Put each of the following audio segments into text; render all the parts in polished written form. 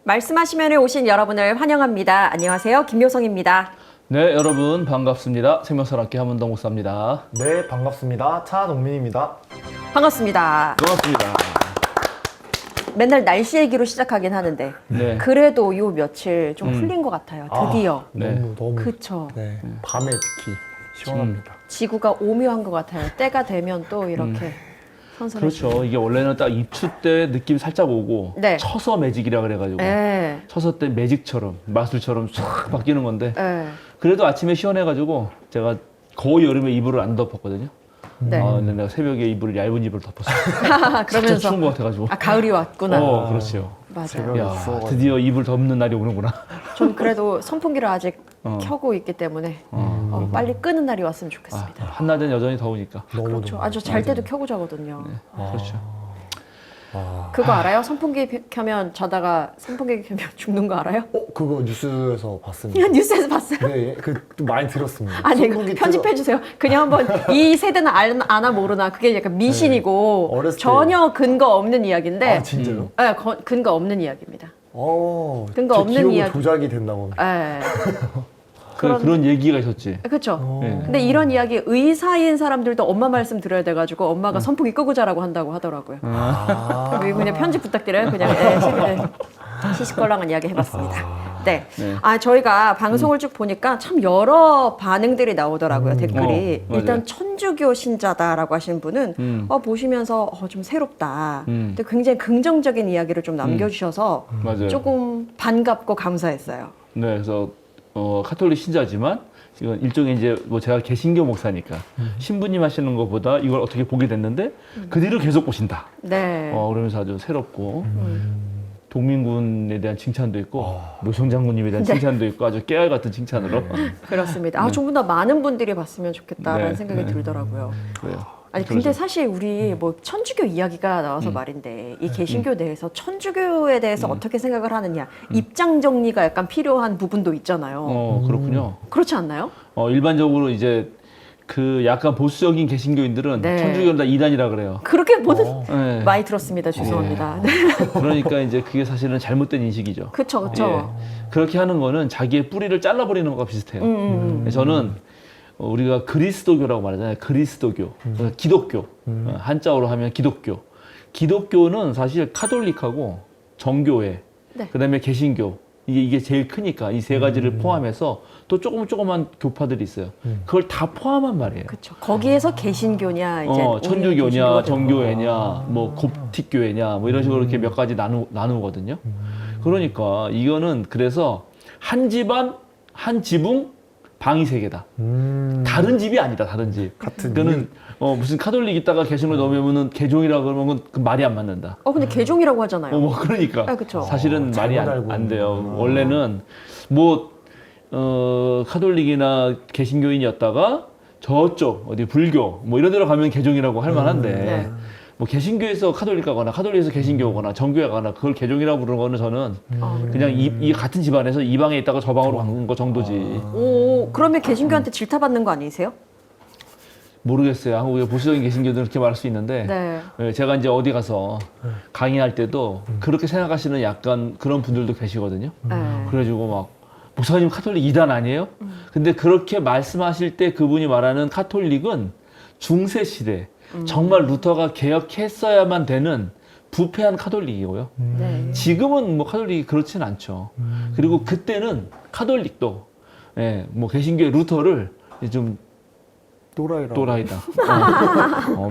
말씀하시면에 오신 여러분을 환영합니다. 안녕하세요. 김효성입니다. 네, 여러분 반갑습니다. 생명사랑학교 한문동 목사입니다. 네, 반갑습니다. 차동민입니다. 반갑습니다. 반갑습니다. 맨날 날씨 얘기로 시작하긴 하는데 네. 그래도 요 며칠 좀 풀린 것 같아요. 드디어. 네. 너무 그쵸. 네, 밤에 특히 시원합니다. 지구가 오묘한 것 같아요. 때가 되면 또 이렇게 선선해지고. 그렇죠. 이게 원래는 딱 입추 때 느낌이 살짝 오고 네. 처서 매직이라 그래가지고 네. 처서 때 매직처럼 마술처럼 싹 바뀌는 건데 네. 그래도 아침에 시원해가지고 제가 거의 여름에 이불을 안 덮었거든요. 네. 근데 내가 새벽에 이불을 얇은 이불을 덮었어요. 진짜 그러면서 추운 것 같아가지고. 가을이 왔구나. 그렇죠. 맞아요. 새벽에 야, 추워가지고. 드디어 이불 덮는 날이 오는구나. 전 그래도 선풍기를 아직 어. 켜고 있기 때문에 빨리 끄는 날이 왔으면 좋겠습니다. 한낮엔 여전히 더우니까. 그렇죠. 아주 잘 때도 켜고 자거든요. 그렇죠. 그거 알아요? 선풍기 켜면 자다가 선풍기 켜면 죽는 거 알아요? 그거 뉴스에서 봤습니다. 뉴스에서 봤어요? 네, 좀 많이 들었습니다. 아니 선풍기 편집해 주세요. 그냥 한번 이 세대는 아나 모르나 그게 약간 미신이고 네. 어렸을 때- 전혀 근거 없는 이야기인데 아, 진짜요? 네, 근거 없는 이야기입니다. 근거 제 없는 기억이 이야기. 조작이 된다고 합니다. 네. 그런 얘기가 있었지. 그렇죠. 네. 근데 이런 이야기 의사인 사람들도 엄마 말씀 들어야 돼가지고 엄마가 선풍기 끄고 자라고 한다고 하더라고요. 그럼 그냥 편집 부탁드려요. 그냥 시시껄렁한 이야기 해봤습니다. 네. 네. 저희가 방송을 쭉 보니까 참 여러 반응들이 나오더라고요. 댓글이. 맞아요. 일단 천주교 신자다라고 하신 분은 보시면서 좀 새롭다. 근데 굉장히 긍정적인 이야기를 좀 남겨주셔서 맞아요. 조금 반갑고 감사했어요. 네, 그래서 카톨릭 신자지만 이건 일종의 이제 뭐 제가 개신교 목사니까 신부님 하시는 것보다 이걸 어떻게 보게 됐는데 그 뒤로 계속 보신다. 네. 그러면서 아주 새롭고 동민군에 대한 칭찬도 있고 노성 장군님에 대한 칭찬도 있고 아주 깨알 같은 칭찬으로 그렇습니다. 좀 더 많은 분들이 봤으면 좋겠다라는 네, 생각이 네. 들더라고요. 그래요. 아니 근데 사실 우리 뭐 천주교 이야기가 나와서 말인데 이 개신교 내에서 천주교에 대해서 어떻게 생각을 하느냐 입장 정리가 약간 필요한 부분도 있잖아요. 그렇군요. 그렇지 않나요? 일반적으로 이제 그 약간 보수적인 개신교인들은 네. 천주교는 다 이단이라 그래요. 그렇게 보는 네. 많이 들었습니다. 죄송합니다. 네. 그러니까 이제 그게 사실은 잘못된 인식이죠. 그쵸 그쵸. 예. 그렇게 하는 거는 자기의 뿌리를 잘라버리는 것과 비슷해요. 저는 우리가 그리스도교라고 말하잖아요. 그리스도교, 기독교, 한자어로 하면 기독교. 기독교는 사실 카톨릭하고 정교회, 네. 그다음에 개신교 이게 제일 크니까 이 세 가지를 포함해서 또 조그만 교파들이 있어요. 그걸 다 포함한 말이에요. 그쵸. 거기에서 개신교냐 이제 우리는 천주교냐, 개신교가 되는 정교회냐, 거. 뭐 곱틱교회냐, 뭐 이런 식으로 이렇게 몇 가지 나누거든요. 그러니까 이거는 그래서 한 집안, 한 지붕, 방이 세 개다. 다른 집이 아니다, 다른 집. 같은 그거는 무슨 카톨릭 있다가 개신을 넣으면은 개종이라 그러면 그 말이 안 맞는다. 근데 개종이라고 하잖아요. 뭐 그러니까 그쵸. 사실은 말이 잘못 안 알고 돼요. 있는구나. 원래는 뭐 카톨릭이나 개신교인이었다가 저쪽 어디 불교 뭐 이런 데로 가면 개종이라고 할 만한데 네. 뭐 개신교에서 카톨릭 가거나 카톨릭에서 개신교 가거나 정교회 가거나 그걸 개종이라고 부르는 거는 저는 그냥 이 같은 집안에서 이 방에 있다가 저 방으로 간 거 정도지. 오, 그러면 개신교한테 질타받는 거 아니세요? 모르겠어요. 한국의 보수적인 개신교들은 그렇게 말할 수 있는데 네. 예, 제가 이제 어디 가서 강의할 때도 그렇게 생각하시는 약간 그런 분들도 계시거든요. 네. 그래가지고 막 목사님 카톨릭 이단 아니에요? 근데 그렇게 말씀하실 때 그분이 말하는 카톨릭은 중세 시대 정말 루터가 개혁했어야만 되는 부패한 카톨릭이고요. 네. 지금은 뭐 카톨릭이 그렇진 않죠. 그리고 그때는 카톨릭도 뭐 개신교의 루터를 좀 또라이다.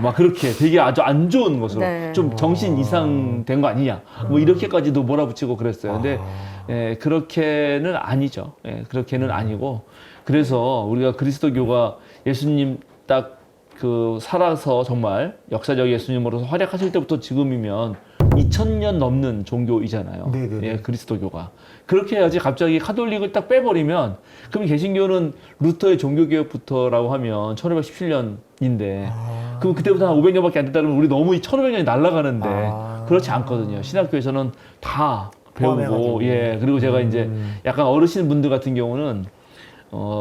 막 그렇게 되게 아주 안 좋은 것으로 네. 좀 정신 이상 된 거 아니냐. 뭐 이렇게까지도 몰아붙이고 그랬어요. 근데 그렇게는 아니죠. 그렇게는 아니고 그래서 우리가 그리스도교가 예수님 딱 그 살아서 정말 역사적 예수님으로서 활약하실 때부터 지금이면 2000년 넘는 종교이잖아요. 네네네. 예, 그리스도교가. 그렇게 해야지 갑자기 카톨릭을 딱 빼버리면 그럼 개신교는 루터의 종교개혁부터라고 하면 1517년인데 그럼 그때부터 한 500년밖에 안 됐다 그러면 우리 너무 이 1500년이 날아가는데 그렇지 않거든요. 신학교에서는 다 배우고 포함해가지고. 그리고 제가 이제 약간 어르신 분들 같은 경우는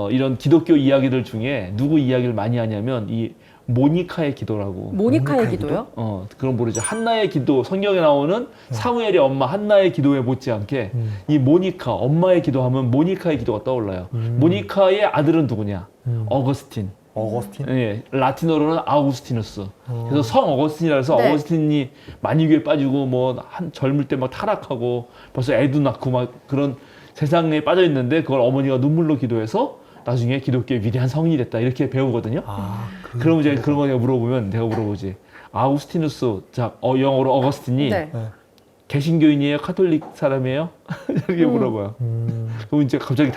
이런 기독교 이야기들 중에 누구 이야기를 많이 하냐면 이 모니카의 기도라고. 모니카의 기도요? 그럼 모르죠. 한나의 기도, 성경에 나오는 사무엘의 엄마 한나의 기도에 못지않게 이 모니카, 엄마의 기도하면 모니카의 기도가 떠올라요. 모니카의 아들은 누구냐? 어거스틴. 어거스틴? 예, 라틴어로는 아우구스티누스. 그래서 성 어거스틴이라 해서 네. 어거스틴이 만유교에 빠지고 뭐 한 젊을 때 막 타락하고 벌써 애도 낳고 막 그런 세상에 빠져 있는데 그걸 어머니가 눈물로 기도해서 나중에 기독교의 위대한 성인이 됐다 이렇게 배우거든요. 그러면 이제 그런 거 내가 물어보지. 아우구스티누스, 자, 영어로 어거스틴이 네. 개신교인이에요? 카톨릭 사람이에요? 이렇게 물어봐요. 그럼 이제 갑자기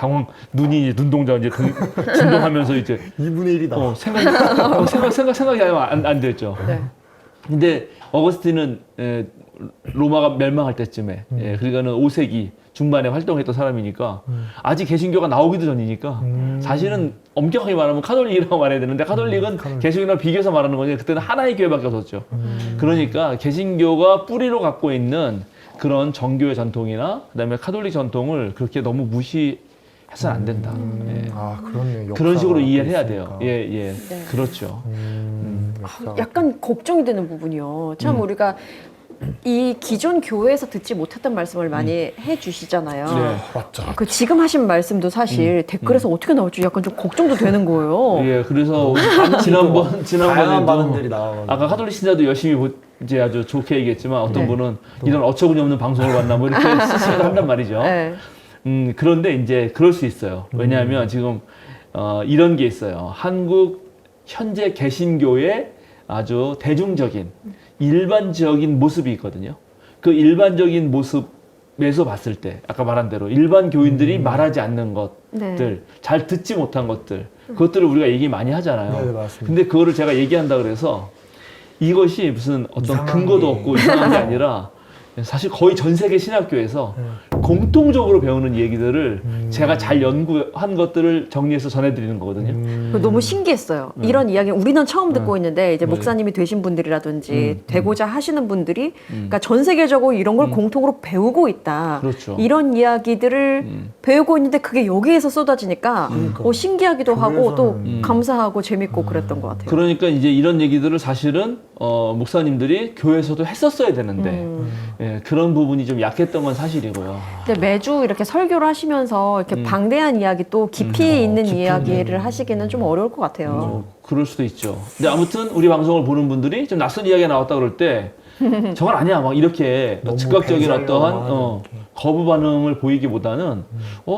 눈이 이제 눈동자 이제 진동하면서 이제 2분의 1이다. 생각이 안 됐죠. 네. 근데 어거스틴은 로마가 멸망할 때쯤에 그러니까는 5세기 중반에 활동했던 사람이니까 아직 개신교가 나오기도 전이니까 사실은 엄격하게 말하면 카톨릭이라고 말해야 되는데 카톨릭은 개신교랑 비교해서 말하는 거지 그때는 하나의 교회밖에 없었죠. 그러니까 개신교가 뿌리로 갖고 있는 그런 정교의 전통이나 그다음에 카톨릭 전통을 그렇게 너무 무시해서는 안 된다. 예. 그렇네요. 그런 식으로 역사가 이해를 해야 있으니까. 돼요. 예. 네. 그렇죠. 역사가 약간 걱정이 되는 부분이요. 참 우리가 이 기존 교회에서 듣지 못했던 말씀을 많이 해주시잖아요. 네. 맞죠. 그 지금 하신 말씀도 사실 댓글에서 어떻게 나올지 약간 좀 걱정도 되는 거예요. 예, 그래서 다양한 지난번에도 반응들이 나와가지고. 아까 카톨릭 신자도 열심히 이제 아주 좋게 얘기했지만 어떤 네. 분은 이런 어처구니 없는 방송을 봤나 뭐 이렇게 스스로 한단 말이죠. 네. 그런데 이제 그럴 수 있어요. 왜냐하면 지금 이런 게 있어요. 한국 현재 개신교의 아주 대중적인 일반적인 모습이 있거든요. 그 일반적인 모습에서 봤을 때 아까 말한 대로 일반 교인들이 말하지 않는 것들, 네. 잘 듣지 못한 것들, 그것들을 우리가 얘기 많이 하잖아요. 네, 맞습니다. 근데 그거를 제가 얘기한다 그래서 이것이 무슨 어떤 이상한 근거도 게. 없고 이상한 게 아니라 사실 거의 전 세계 신학교에서 공통적으로 배우는 얘기들을 제가 잘 연구한 것들을 정리해서 전해드리는 거거든요. 너무 신기했어요. 이런 이야기 우리는 처음 듣고 있는데 이제 네. 목사님이 되신 분들이라든지 되고자 하시는 분들이 그러니까 전 세계적으로 이런 걸 공통으로 배우고 있다. 그렇죠. 이런 이야기들을 배우고 있는데 그게 여기에서 쏟아지니까 신기하기도 하고 또 감사하고 재밌고 그랬던 것 같아요. 그러니까 이제 이런 얘기들을 사실은 목사님들이 교회에서도 했었어야 되는데 예, 그런 부분이 좀 약했던 건 사실이고요. 근데 매주 이렇게 설교를 하시면서 이렇게 방대한 이야기 또 깊이 있는 이야기를 하시기는 좀 어려울 것 같아요. 그럴 수도 있죠. 근데 아무튼 우리 방송을 보는 분들이 좀 낯선 이야기가 나왔다 그럴 때 저건 아니야 막 이렇게 너무 즉각적인 벤살려고 어떠한 하는 거부 반응을 보이기보다는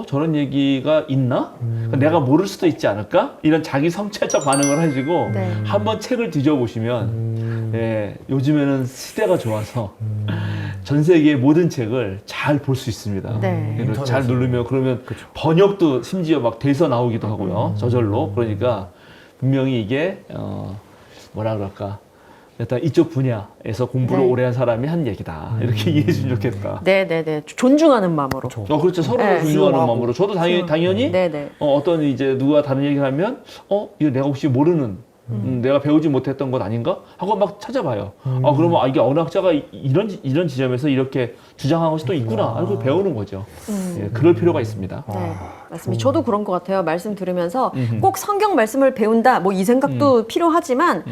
저런 얘기가 있나? 내가 모를 수도 있지 않을까? 이런 자기 성찰적 반응을 하시고 네. 한번 책을 뒤져보시면 예, 요즘에는 시대가 좋아서 전 세계의 모든 책을 잘 볼 수 있습니다. 네. 그래서 잘 누르면 그러면 번역도 심지어 막 돼서 나오기도 하고요. 저절로. 그러니까 분명히 이게 뭐라 그럴까? 일단 이쪽 분야에서 공부를 네. 오래 한 사람이 한 얘기다. 이렇게 이해해 주면 좋겠다. 네네네. 존중하는 마음으로. 그렇죠. 서로를 네. 존중하는 수용하고. 마음으로. 저도 당연히 네네. 어떤 이제 누가 다른 얘기를 하면 이거 내가 혹시 모르는 내가 배우지 못했던 것 아닌가? 하고 막 찾아봐요. 그러면 이게 어느 학자가 이런 지점에서 이렇게 주장한 것이 또 있구나. 이렇게 배우는 거죠. 예, 그럴 필요가 있습니다. 네, 맞습니다. 저도 그런 것 같아요. 말씀 들으면서 꼭 성경 말씀을 배운다, 뭐 이 생각도 필요하지만,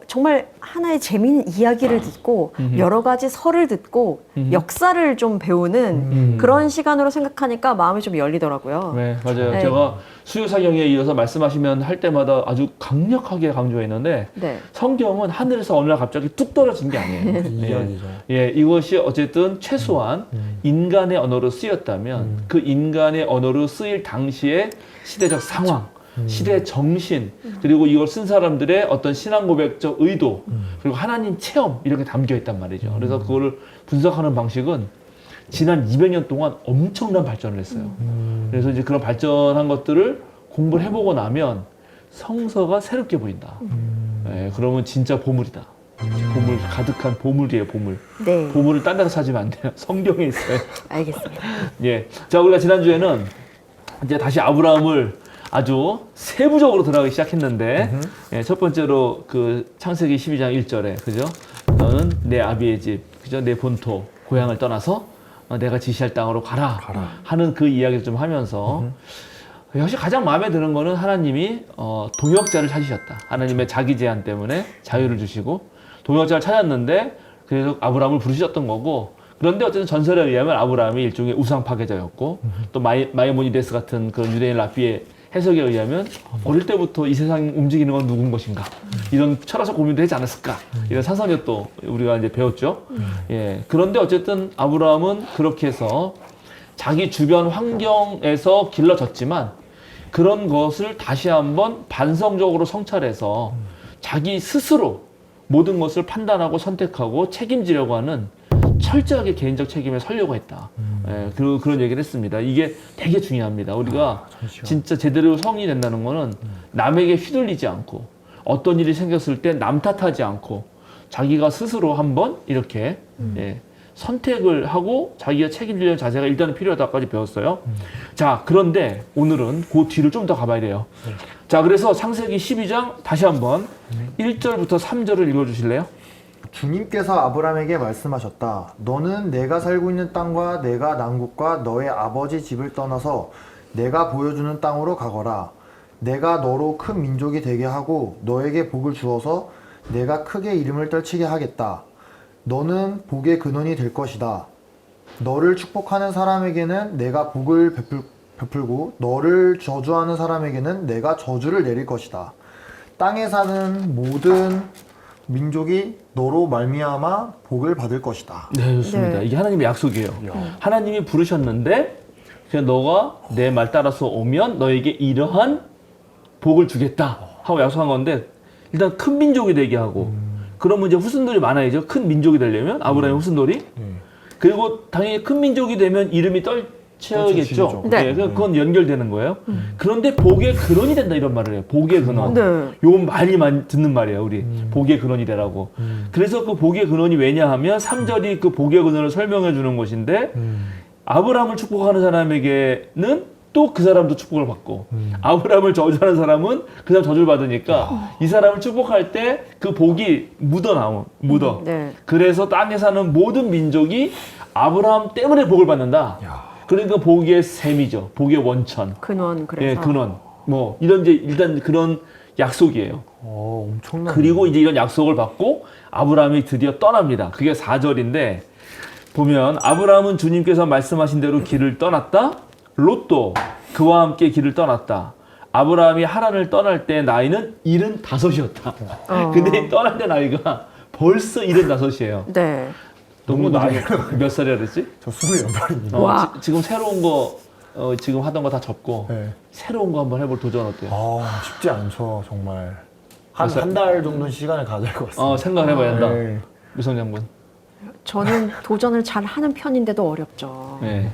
정말 하나의 재미있는 이야기를 듣고, 여러 가지 설을 듣고, 역사를 좀 배우는 그런 시간으로 생각하니까 마음이 좀 열리더라고요. 네, 맞아요. 네. 제가 수요사경에 이어서 말씀하시면 할 때마다 아주 강력하게 강조했는데, 네. 성경은 하늘에서 어느 날 갑자기 뚝 떨어진 게 아니에요. 이야기죠. 예, 이것이 어쨌든 최소한 인간의 언어로 쓰였다면 그 인간의 언어로 쓰일 당시의 시대적 상황, 시대 정신, 그리고 이걸 쓴 사람들의 어떤 신앙 고백적 의도, 그리고 하나님 체험 이런 게 담겨 있단 말이죠. 그래서 그거를 분석하는 방식은 지난 200년 동안 엄청난 발전을 했어요. 그래서 이제 그런 발전한 것들을 공부를 해보고 나면 성서가 새롭게 보인다. 예, 그러면 진짜 보물이다. 보물 가득한 보물이에요, 보물. 네. 보물을 딴 데서 찾으면 안 돼요. 성경에 있어요. 알겠습니다. 예. 자, 우리가 지난주에는 이제 다시 아브라함을 아주 세부적으로 들어가기 시작했는데, 예, 첫 번째로 그 창세기 12장 1절에, 그죠? 너는 내 아비의 집, 그죠? 내 본토, 고향을 떠나서 내가 지시할 땅으로 가라. 하는 그 이야기를 좀 하면서, 역시 가장 마음에 드는 거는 하나님이 동역자를 찾으셨다. 하나님의 자기 제한 때문에 자유를 주시고 동역자를 찾았는데 그래서 아브라함을 부르셨던 거고, 그런데 어쨌든 전설에 의하면 아브라함이 일종의 우상 파괴자였고 또 마이모니데스 같은 그런 유대인 랍비의 해석에 의하면 어릴 때부터 이 세상 움직이는 건 누군 것인가, 이런 철학적 고민도 하지 않았을까, 이런 사상이 또 우리가 이제 배웠죠. 예. 그런데 어쨌든 아브라함은 그렇게 해서 자기 주변 환경에서 길러졌지만 그런 것을 다시 한번 반성적으로 성찰해서 자기 스스로 모든 것을 판단하고 선택하고 책임지려고 하는, 철저하게 개인적 책임에 서려고 했다. 예, 그런 얘기를 했습니다. 이게 되게 중요합니다. 우리가 진짜 제대로 성인이 된다는 거는 남에게 휘둘리지 않고 어떤 일이 생겼을 때 남 탓하지 않고 자기가 스스로 한번 이렇게 예, 선택을 하고 자기가 책임지려는 자세가 일단은 필요하다까지 배웠어요. 자, 그런데 오늘은 그 뒤를 좀 더 가봐야 돼요. 자, 그래서 창세기 12장 다시 한번 1절부터 3절을 읽어주실래요? 주님께서 아브라함에게 말씀하셨다. 너는 내가 살고 있는 땅과 내가 난 곳과 너의 아버지 집을 떠나서 내가 보여주는 땅으로 가거라. 내가 너로 큰 민족이 되게 하고 너에게 복을 주어서 내가 크게 이름을 떨치게 하겠다. 너는 복의 근원이 될 것이다. 너를 축복하는 사람에게는 내가 복을 베풀고 너를 저주하는 사람에게는 내가 저주를 내릴 것이다. 땅에 사는 모든 민족이 너로 말미암아 복을 받을 것이다. 네, 좋습니다. 네. 이게 하나님의 약속이에요. 하나님이 부르셨는데 그냥 너가 내 말 따라서 오면 너에게 이러한 복을 주겠다 하고 약속한 건데, 일단 큰 민족이 되게 하고 그러면 이제 후손들이 많아야죠. 큰 민족이 되려면 아브라함의 후손들이. 그리고 당연히 큰 민족이 되면 이름이 떨쳐야겠죠. 네. 그건 연결되는 거예요. 그런데 복의 근원이 된다 이런 말을 해요. 복의 근원. 네. 요건 많이 듣는 말이에요. 우리 복의 근원이 되라고. 그래서 그 복의 근원이 왜냐 하면 3절이 그 복의 근원을 설명해 주는 것인데, 아브라함을 축복하는 사람에게는 또 그 사람도 축복을 받고 아브라함을 저주하는 사람은 그 사람 저주를 받으니까 이 사람을 축복할 때 그 복이 묻어. 네. 그래서 땅에 사는 모든 민족이 아브라함 때문에 복을 받는다. 그러니까 복의 셈이죠. 복의 원천. 근원, 그래서. 예, 근원. 뭐 이런 이제 일단 그런 약속이에요. 엄청난. 그리고 이제 이런 약속을 받고 아브라함이 드디어 떠납니다. 그게 4절인데 보면 아브라함은 주님께서 말씀하신 대로 길을 떠났다. 롯도 그와 함께 길을 떠났다. 아브라함이 하란을 떠날 때 나이는 75이었다. 근데 떠날 때 나이가 벌써 75이에요. 네. 너무 몇 살이라 그랬지? 저 28입니다. 와. 지금 새로운 거 지금 하던 거 다 접고 네. 새로운 거 한번 해볼 도전 어때요? 쉽지 않죠, 정말. 그래서- 한 달 정도는 시간을 가져야 할 것 같습니다. 생각을 해봐야 한다. 네. 유성 장군. 저는 도전을 잘 하는 편인데도 어렵죠. 네.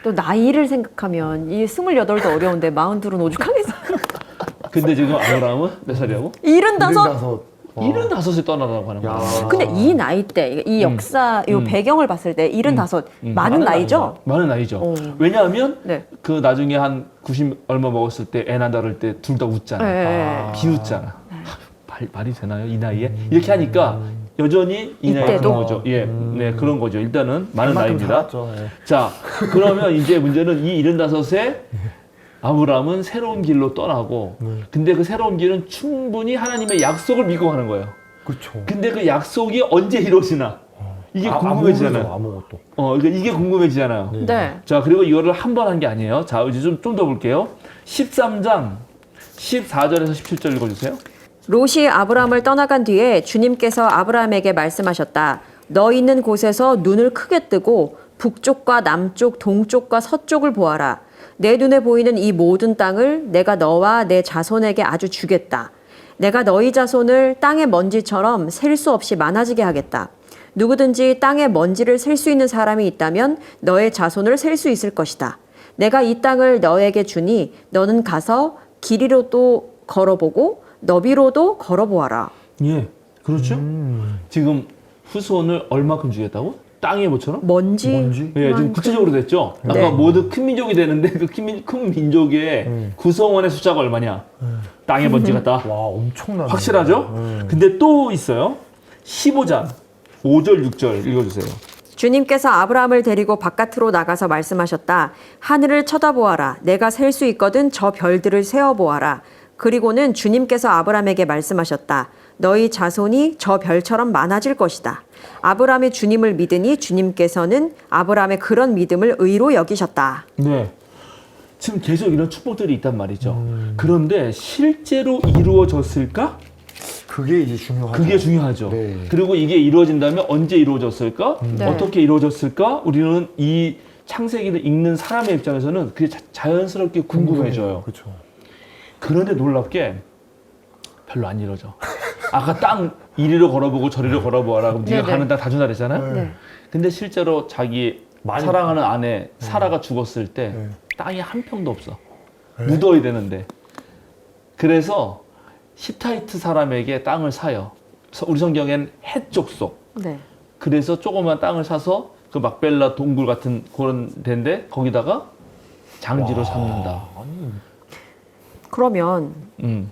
또 나이를 생각하면 이 28도 어려운데 42는 오죽하겠어요. 근데 지금 아브라함은 몇 살이라고? 75? 75에 떠나라고 하는 거야. 근데 이 나이 때, 이 역사, 이 배경을 봤을 때 75, 많은 나이죠? 많은 나이죠. 어. 왜냐하면 네. 그 나중에 한 90 얼마 먹었을 때 애 낳을 때 둘 다 웃잖아. 네. 비웃잖아. 말이 되나요? 이 나이에? 이렇게 하니까 여전히 이 나이에 이때도? 그런 거죠. 예, 네, 그런 거죠. 일단은 많은 그만큼 나이입니다. 살았죠, 네. 자, 그러면 이제 문제는 이 75세 아브라함은 새로운 길로 떠나고, 근데 그 새로운 길은 충분히 하나님의 약속을 믿고 가는 거예요. 그렇죠. 근데 그 약속이 언제 이루어지나? 이게 궁금해지잖아요. 아무것도. 그러니까 이게 궁금해지잖아요. 네. 자, 그리고 이거를 한 번 한 게 아니에요. 자, 이제 좀 더 볼게요. 13장 14절에서 17절 읽어주세요. 롯이 아브라함을 떠나간 뒤에 주님께서 아브라함에게 말씀하셨다. 너 있는 곳에서 눈을 크게 뜨고 북쪽과 남쪽, 동쪽과 서쪽을 보아라. 내 눈에 보이는 이 모든 땅을 내가 너와 내 자손에게 아주 주겠다. 내가 너희 자손을 땅의 먼지처럼 셀 수 없이 많아지게 하겠다. 누구든지 땅의 먼지를 셀 수 있는 사람이 있다면 너의 자손을 셀 수 있을 것이다. 내가 이 땅을 너에게 주니 너는 가서 길이로도 걸어보고 너비로도 걸어보아라. 예, 그렇죠. 지금 후손을 얼마큼 주겠다고? 땅의 뭐처럼? 먼지. 예, 지금 구체적으로 됐죠. 아까 네. 모두 큰 민족이 되는데 그 큰 민족의 구성원의 숫자가 얼마냐? 땅의 먼지 같다. 와, 엄청나네. 확실하죠? 근데 또 있어요. 15장 5절 6절 읽어주세요. 주님께서 아브라함을 데리고 바깥으로 나가서 말씀하셨다. 하늘을 쳐다보아라. 내가 셀 수 있거든 저 별들을 세어보아라. 그리고는 주님께서 아브라함에게 말씀하셨다. 너희 자손이 저 별처럼 많아질 것이다. 아브라함이 주님을 믿으니 주님께서는 아브라함의 그런 믿음을 의로 여기셨다. 네. 지금 계속 이런 축복들이 있단 말이죠. 그런데 실제로 이루어졌을까? 그게 이제 중요하죠. 그게 중요하죠. 네. 그리고 이게 이루어진다면 언제 이루어졌을까? 네. 어떻게 이루어졌을까? 우리는 이 창세기를 읽는 사람의 입장에서는 그게 자연스럽게 궁금해져요. 그렇죠. 그런데 놀랍게 별로 안 이루어져. 아까 땅 이리로 걸어보고 저리로 걸어보아라. 그럼 네가 네네. 가는 땅 다 준다 그랬잖아요. 네. 근데 실제로 자기 많이- 사랑하는 아내 사라가 죽었을 때 네. 땅이 한 평도 없어. 묻어야 되는데. 그래서 히타이트 사람에게 땅을 사요. 우리 성경엔 해쪽 속. 네. 그래서 조그만 땅을 사서 그 막벨라 동굴 같은 그런 데인데 거기다가 장지로 삼는다. 아니, 그러면 음.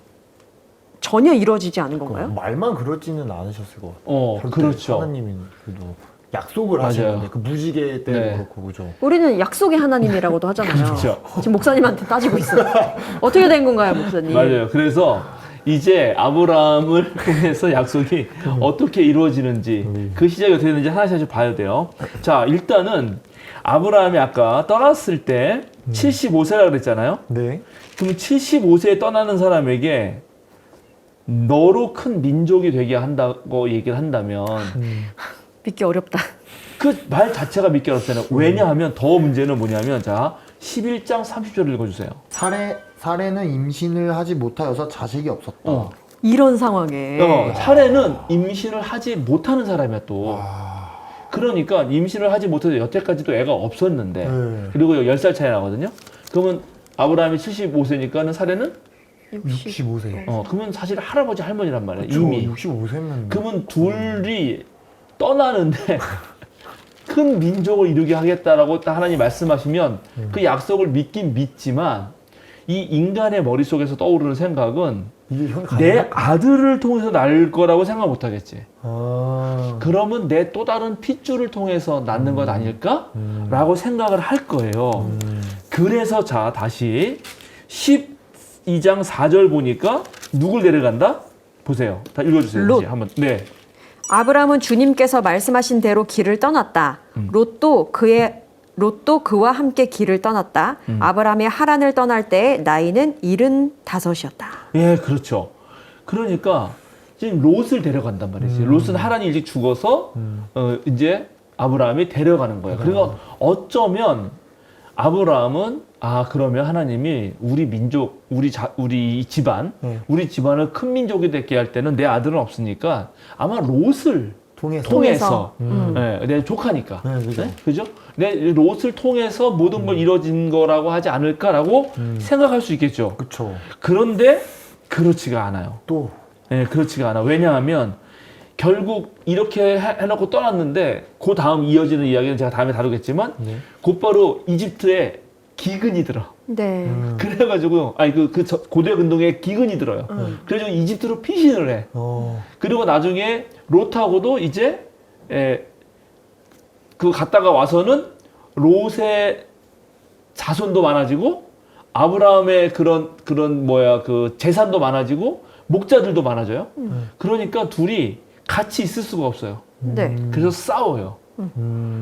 전혀 이루어지지 않은 건가요? 말만 그러지는 않으셨을 것 같아요. 절대 그렇죠. 하나님이 그래도 약속을 맞아요. 하시는데 그 무지개 때도 네. 그렇고 그죠. 우리는 약속의 하나님이라고도 하잖아요. 그렇죠. 지금 목사님한테 따지고 있어요. 어떻게 된 건가요, 목사님? 맞아요. 그래서 이제 아브라함을 통해서 약속이 어떻게 이루어지는지 그 시작이 어떻게 되는지 하나씩 봐야 돼요. 자, 일단은 아브라함이 아까 떠났을 때 75세라 그랬잖아요. 네. 그럼 75세에 떠나는 사람에게 너로 큰 민족이 되게 한다고 얘기를 한다면 믿기 어렵다. 그 말 자체가 믿기 어렵잖아요. 왜냐하면 더 문제는 뭐냐면 자 11장 30절을 읽어주세요. 사례는 임신을 하지 못하여서 자식이 없었다. 이런 상황에 사례는 임신을 하지 못하는 사람이야 또. 그러니까 임신을 하지 못해서 여태까지도 애가 없었는데 네. 그리고 10살 차이 나거든요. 그러면 아브라함이 75세니까는 사례는 65세. 그러면 사실 할아버지 할머니란 말이에요. 그쵸, 이미. 65세면. 그러면 둘이 떠나는데 큰 민족을 이루게 하겠다라고 딱 하나님 말씀하시면 그 약속을 믿긴 믿지만 이 인간의 머릿속에서 떠오르는 생각은 이게 형 내 아들을 통해서 낳을 거라고 생각 못 하겠지. 아. 그러면 내 또 다른 핏줄을 통해서 낳는 것 아닐까? 라고 생각을 할 거예요. 그래서 자 다시 12장 4절 보니까 누굴 데려간다? 보세요. 다 읽어주세요. 롯. 다시 한번. 네. 아브라함은 주님께서 말씀하신 대로 길을 떠났다. 롯도 그와 함께 길을 떠났다. 아브라함이 하란을 떠날 때 나이는 75이었다. 예, 그렇죠. 그러니까 지금 롯을 데려간단 말이지. 롯은 하란이 일찍 죽어서 이제 아브라함이 데려가는 거예요. 그리고 어쩌면 아브라함은 그러면 하나님이 우리 민족, 우리 집안, 우리 집안을 큰 민족이 되게 할 때는 내 아들은 없으니까 아마 롯을 통해서 내 조카니까. 네, 그죠. 네? 그죠? 내 롯을 통해서 모든 걸 이루어진 거라고 하지 않을까라고 생각할 수 있겠죠. 그쵸. 그런데 그렇지가 않아요. 또. 네, 그렇지가 않아. 왜냐하면 결국 이렇게 해놓고 떠났는데 그 다음 이어지는 이야기는 제가 다음에 다루겠지만 곧바로 이집트에 기근이 들어. 네. 그래가지고 고대 근동에 기근이 들어요. 그래서 이집트로 피신을 해. 그리고 나중에 롯하고도 이제 그 갔다가 와서는 롯의 자손도 많아지고 아브라함의 그런 그 재산도 많아지고 목자들도 많아져요. 그러니까 둘이 같이 있을 수가 없어요. 네. 그래서 싸워요.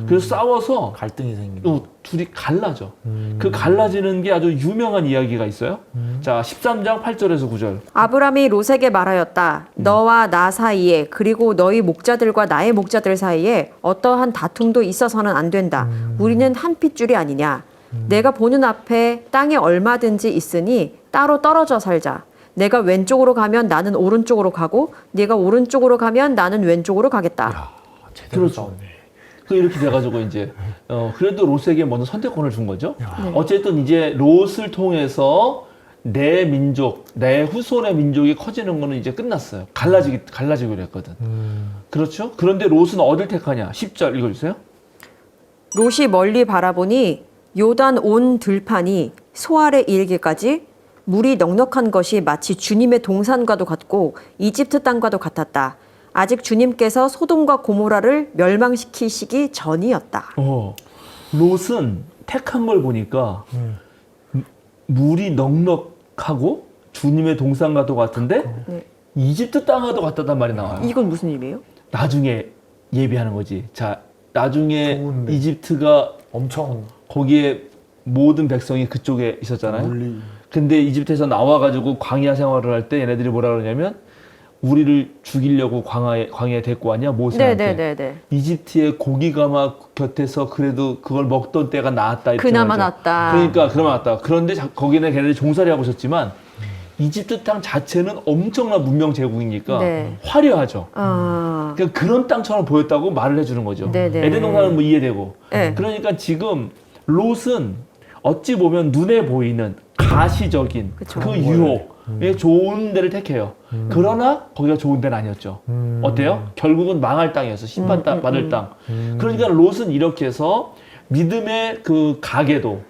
그래서 싸워서 갈등이 생기고. 둘이 갈라져. 그 갈라지는 게 아주 유명한 이야기가 있어요. 자, 13장 8절에서 9절. 아브라함이 롯에게 말하였다. 너와 나 사이에 그리고 너희 목자들과 나의 목자들 사이에 어떠한 다툼도 있어서는 안 된다. 우리는 한 핏줄이 아니냐. 내가 보는 앞에 땅에 얼마든지 있으니 따로 떨어져 살자. 내가 왼쪽으로 가면 나는 오른쪽으로 가고 네가 오른쪽으로 가면 나는 왼쪽으로 가겠다. 제대로 그렇죠. 싸웠네. 이렇게 돼가지고 이제 그래도 롯에게 먼저 선택권을 준 거죠. 어쨌든 이제 롯을 통해서 내 민족, 내 후손의 민족이 커지는 거는 이제 끝났어요. 갈라지기로 했거든. 그렇죠? 그런데 롯은 어딜 택하냐? 10절 읽어주세요. 롯이 멀리 바라보니 요단 온 들판이 소알에 이르기까지 물이 넉넉한 것이 마치 주님의 동산과도 같고 이집트 땅과도 같았다. 아직 주님께서 소돔과 고모라를 멸망시키시기 전이었다. 롯은 택한 걸 보니까 물이 넉넉하고 주님의 동산과도 같은데 네. 이집트 땅과도 같다단 말이 나와요. 이건 무슨 의미예요? 나중에 예비하는 거지. 자, 나중에 좋은데. 이집트가 엄청 거기에 모든 백성이 그쪽에 있었잖아요. 멀리. 근데 이집트에서 나와가지고 광야 생활을 할 때 얘네들이 뭐라 그러냐면 우리를 죽이려고 광야에 데리고 왔냐 모세한테. 네네네네. 이집트의 고기가 막 곁에서 그래도 그걸 먹던 때가 나았다. 이렇게 그나마 말하죠. 낫다. 그러니까 그나마 낫다. 그런데 거기는 걔네들이 종살이 하고 있었지만 이집트 땅 자체는 엄청난 문명 제국이니까 네. 화려하죠. 아, 그러니까 그런 땅처럼 보였다고 말을 해주는 거죠. 네네. 에덴 동산은 뭐 이해되고. 네. 그러니까 지금 롯은 어찌 보면 눈에 보이는 가시적인 그쵸. 그 유혹에 좋은 데를 택해요. 그러나 거기가 좋은 데는 아니었죠. 어때요? 결국은 망할 땅이었어. 심판 받을 땅. 그러니까 롯은 이렇게 해서 믿음의 그 가계도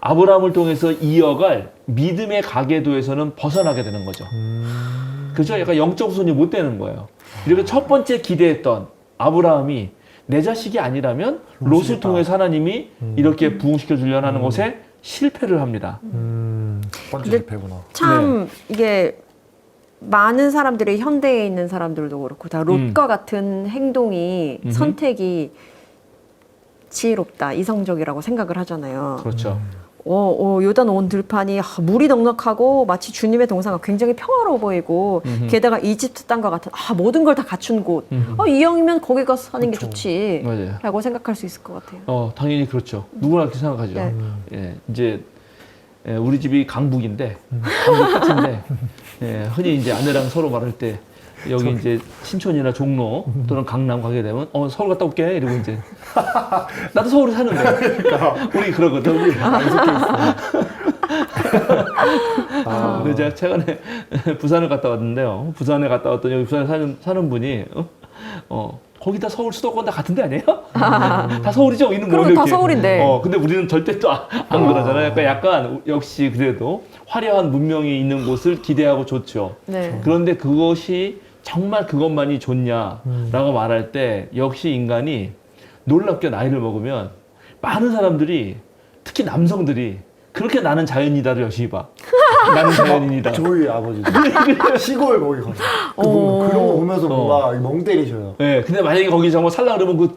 아브라함을 통해서 이어갈 믿음의 가계도에서는 벗어나게 되는 거죠. 그죠? 약간 영적 손이 못 되는 거예요. 이렇게 첫 번째 기대했던 아브라함이 내 자식이 아니라면 롯을 통해서 하나님이 이렇게 부흥시켜 주려는 하는 것에 실패를 합니다. 첫 번째 근데- 실패구나. 참 이게 많은 사람들이 현대에 있는 사람들도 그렇고 다 롯과 같은 행동이 선택이 지혜롭다, 이성적이라고 생각을 하잖아요. 그렇죠. 요단 온 들판이 물이 넉넉하고 마치 주님의 동산과 굉장히 평화로워 보이고 게다가 이집트 땅과 같은 모든 걸 다 갖춘 곳. 이왕이면 거기 가서 사는 게 좋지. 맞아요. 라고 생각할 수 있을 것 같아요. 당연히 그렇죠. 누구나 그렇게 생각하죠. 네. 예, 이제 우리 집이 강북인데, 강북 끝인데, 흔히 이제 아내랑 서로 말할 때 여기 이제 신촌이나 종로 또는 강남 가게 되면 서울 갔다 올게 이러고 이제 나도 서울에 사는데 우리 그러거든. 근데 제가 최근에 부산을 갔다 왔는데요. 부산에 갔다 왔더니 여기 부산에 사는 분이 거기다 서울 수도권 다 같은 데 아니에요? 다 서울이죠? 있는 그럼 다 서울인데. 근데 우리는 절대 또 안 그러잖아요. 그러니까 약간 역시 그래도 화려한 문명이 있는 곳을 기대하고 좋죠. 네. 그런데 그것이 정말 그것만이 좋냐라고 말할 때 역시 인간이 놀랍게 나이를 먹으면 많은 사람들이 특히 남성들이 그렇게 나는 자연이다를 열심히 봐. 나는 자연인이다. 저희 아버지도 시골 거기 가서 그런 거 보면서 뭔가 멍 때리셔요. 네, 근데 만약에 거기 정말 살라 그러면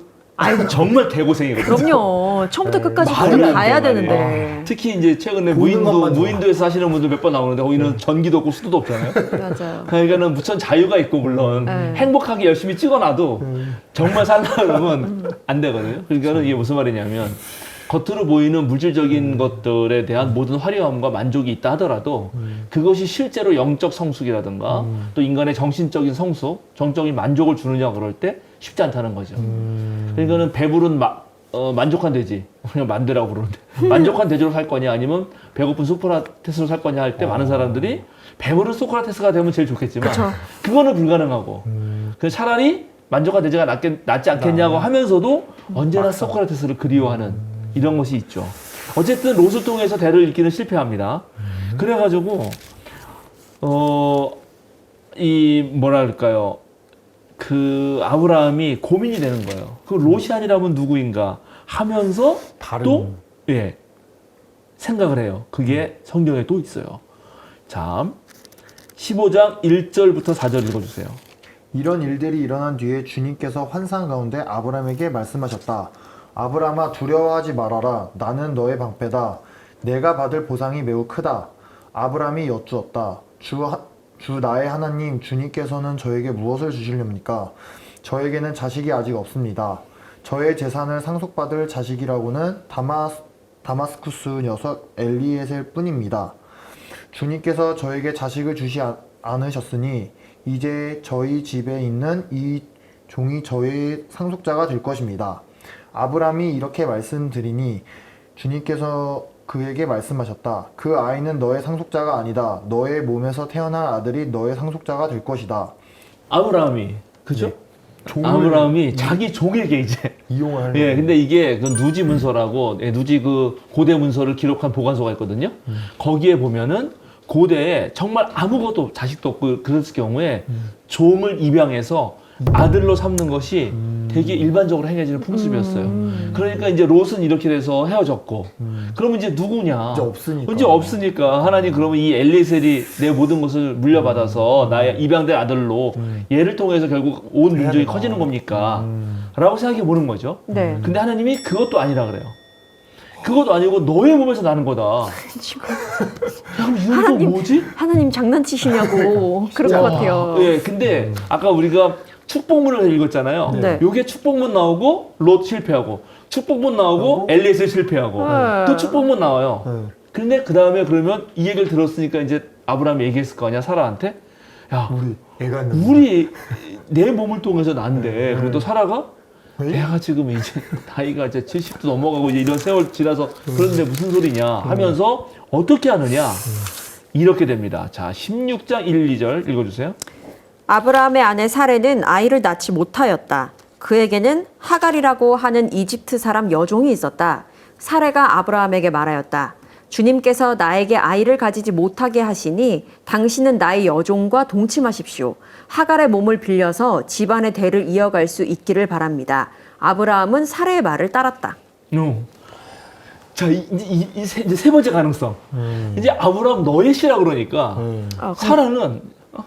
정말 개고생이거든요. 그럼요. 처음부터 네, 끝까지 말이 거기 안 가야 돼, 말이. 되는데. 특히 이제 최근에 보는 것만 좋아. 무인도에서 사시는 분들 몇 번 나오는데 거기는 전기도 없고 수도도 없잖아요. 맞아요. 그러니까는 무천 자유가 있고 물론 네. 행복하게 열심히 찍어놔도 정말 살라 그러면 안 되거든요. 그러니까는 이게 무슨 말이냐면 겉으로 보이는 물질적인 것들에 대한 모든 화려함과 만족이 있다 하더라도 그것이 실제로 영적 성숙이라든가 또 인간의 정신적인 성숙, 정적인 만족을 주느냐 그럴 때 쉽지 않다는 거죠. 그러니까는 배부른 만족한 돼지, 그냥 만두라고 그러는데 만족한 돼지로 살 거냐 아니면 배고픈 소크라테스로 살 거냐 할 때 많은 사람들이 배부른 소크라테스가 되면 제일 좋겠지만 그쵸. 그거는 불가능하고 그래서 차라리 만족한 돼지가 낫지 않겠냐고 하면서도 언제나 소크라테스를 그리워하는 이런 것이 있죠. 어쨌든 롯을 통해서 대를 잇기는 실패합니다. 그래가지고 뭐랄까요, 그 아브라함이 고민이 되는 거예요. 그 롯이 아니라면 누구인가 하면서 다른 또 생각을 해요. 그게 성경에 또 있어요. 자, 15장 1절부터 4절 읽어주세요. 이런 일들이 일어난 뒤에 주님께서 환상 가운데 아브라함에게 말씀하셨다. 아브라함아 두려워하지 말아라. 나는 너의 방패다. 내가 받을 보상이 매우 크다. 아브라함이 여쭈었다. 주 나의 하나님 주님께서는 저에게 무엇을 주시렵니까? 저에게는 자식이 아직 없습니다. 저의 재산을 상속받을 자식이라고는 다마스쿠스 녀석 엘리에셀 뿐입니다. 주님께서 저에게 자식을 주시 않으셨으니 이제 저희 집에 있는 이 종이 저의 상속자가 될 것입니다. 아브라함이 이렇게 말씀드리니 주님께서 그에게 말씀하셨다. 그 아이는 너의 상속자가 아니다. 너의 몸에서 태어난 아들이 너의 상속자가 될 것이다. 아브라함이 그죠? 아브라함이 자기 종에게 이제 이용을 하려고. 근데 이게 그 누지 문서라고 누지 그 고대 문서를 기록한 보관소가 있거든요. 거기에 보면은 고대에 정말 아무것도 자식도 없고 그랬을 경우에 종을 입양해서 아들로 삼는 것이 되게 일반적으로 행해지는 풍습이었어요. 그러니까 이제 롯은 이렇게 돼서 헤어졌고, 그러면 이제 누구냐? 이제 없으니까. 하나님 그러면 이 엘리에셀이 내 모든 것을 물려받아서 나의 입양된 아들로 얘를 통해서 결국 온 민족이 커지는 겁니까? 라고 생각해 보는 거죠. 네. 근데 하나님이 그것도 아니라 그래요. 그것도 아니고 너의 몸에서 나는 거다. 야, 그럼 이건 또 뭐지? 하나님 장난치시냐고 그럴 것 같아요. 예, 근데 아까 우리가 축복문을 읽었잖아요. 네. 요게 축복문 나오고 롯 실패하고, 축복문 나오고 엘리에셀 실패하고, 네. 또 축복문 나와요. 네. 근데 그 다음에 그러면 이 얘기를 들었으니까 이제 아브라함이 얘기했을 거 아니야, 사라한테? 야, 애가 있는 우리 내 몸을 통해서 난데, 그래도 사라가 네? 내가 지금 이제 나이가 이제 70도 넘어가고 이제 이런 세월 지나서 그런데 무슨 소리냐 하면서 어떻게 하느냐? 이렇게 됩니다. 자, 16장 1, 2절 읽어주세요. 아브라함의 아내 사레는 아이를 낳지 못하였다. 그에게는 하갈이라고 하는 이집트 사람 여종이 있었다. 사레가 아브라함에게 말하였다. 주님께서 나에게 아이를 가지지 못하게 하시니 당신은 나의 여종과 동침하십시오. 하갈의 몸을 빌려서 집안의 대를 이어갈 수 있기를 바랍니다. 아브라함은 사레의 말을 따랐다. 자, 이제 세 번째 가능성. 이제 아브라함 너의 씨라 그러니까 사라는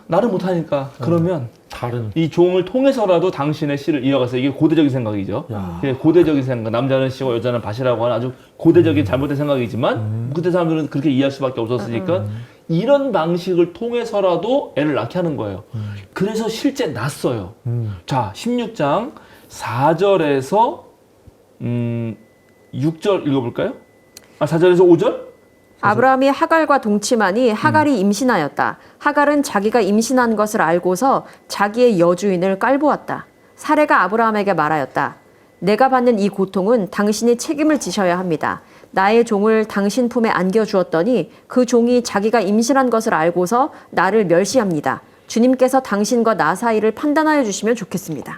나를 못하니까 그러면 다른 이 종을 통해서라도 당신의 씨를 이어가서 이게 고대적인 생각이죠. 이게 고대적인 생각. 남자는 씨고 여자는 밭이라고 하는 아주 고대적인 잘못된 생각이지만 그때 사람들은 그렇게 이해할 수밖에 없었으니까 이런 방식을 통해서라도 애를 낳게 하는 거예요. 그래서 실제 낳았어요. 자, 16장 4절에서 6절 읽어볼까요? 4절에서 5절? 아브라함이 하갈과 동침하니 하갈이 임신하였다. 하갈은 자기가 임신한 것을 알고서 자기의 여주인을 깔보았다. 사레가 아브라함에게 말하였다. 내가 받는 이 고통은 당신이 책임을 지셔야 합니다. 나의 종을 당신 품에 안겨주었더니 그 종이 자기가 임신한 것을 알고서 나를 멸시합니다. 주님께서 당신과 나 사이를 판단하여 주시면 좋겠습니다.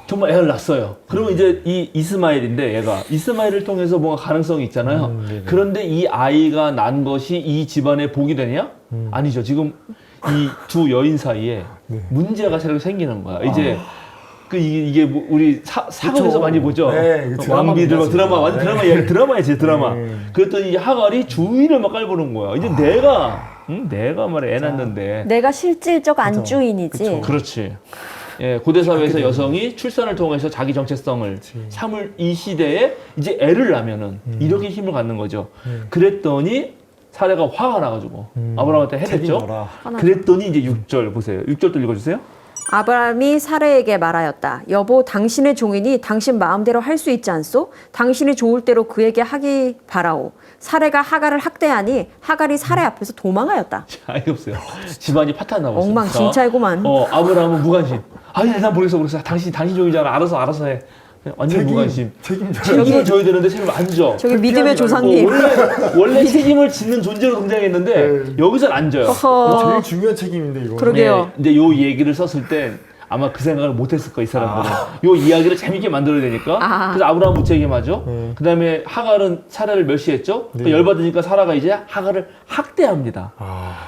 정말 애를 낳았어요. 그러면 이제 이 이스마엘인데 얘가 이스마엘을 통해서 뭔가 가능성이 있잖아요. 그런데 이 아이가 난 것이 이 집안의 복이 되냐? 아니죠. 지금 이 두 여인 사이에 문제가 새로 생기는 거야. 이제 이게 뭐 우리 사극에서 많이 보죠. 네, 왕비들 막 드라마 완전 드라마야지 드라마. 네. 그랬더니 이 하갈이 주인을 막 깔보는 거야. 이제 내가 말해 애 낳는데. 내가 실질적 안주인이지. 그렇지. 예, 고대 사회에서 여성이 출산을 통해서 자기 정체성을 삼을 이 시대에 이제 애를 낳으면은 이렇게 힘을 갖는 거죠. 그랬더니 사례가 화가 나가지고 아브라함한테 해댔죠. 그랬더니 이제 6절 보세요. 6절도 읽어주세요. 아브라함이 사레에게 말하였다. 여보, 당신의 종인이 당신 마음대로 할 수 있지 않소? 당신이 좋을 대로 그에게 하기 바라오. 사레가 하갈을 학대하니 하갈이 사레 앞에서 도망하였다. 아니 없어요. 집안이 파탄 나고 있어. 엉망진창이구만. 아브라함은 무관심. 아니 난 모르겠어. 당신 종이잖아. 알아서 해. 완전 무관심. 책임을 져야 되는데 책임을 안 져. 저기 믿음의 조상님. 원래 책임을 짓는 존재로 등장했는데 여기선 안 져요. 제일 중요한 책임인데 이거. 그러게요. 근데 요 얘기를 썼을 때 아마 그 생각을 못했을 거야, 이 사람들은. 요 이야기를 재밌게 만들어야 되니까. 그래서 아브라함 무책임하죠. 그 다음에 하갈은 사라를 멸시했죠. 그러니까 열받으니까 사라가 이제 하갈을 학대합니다.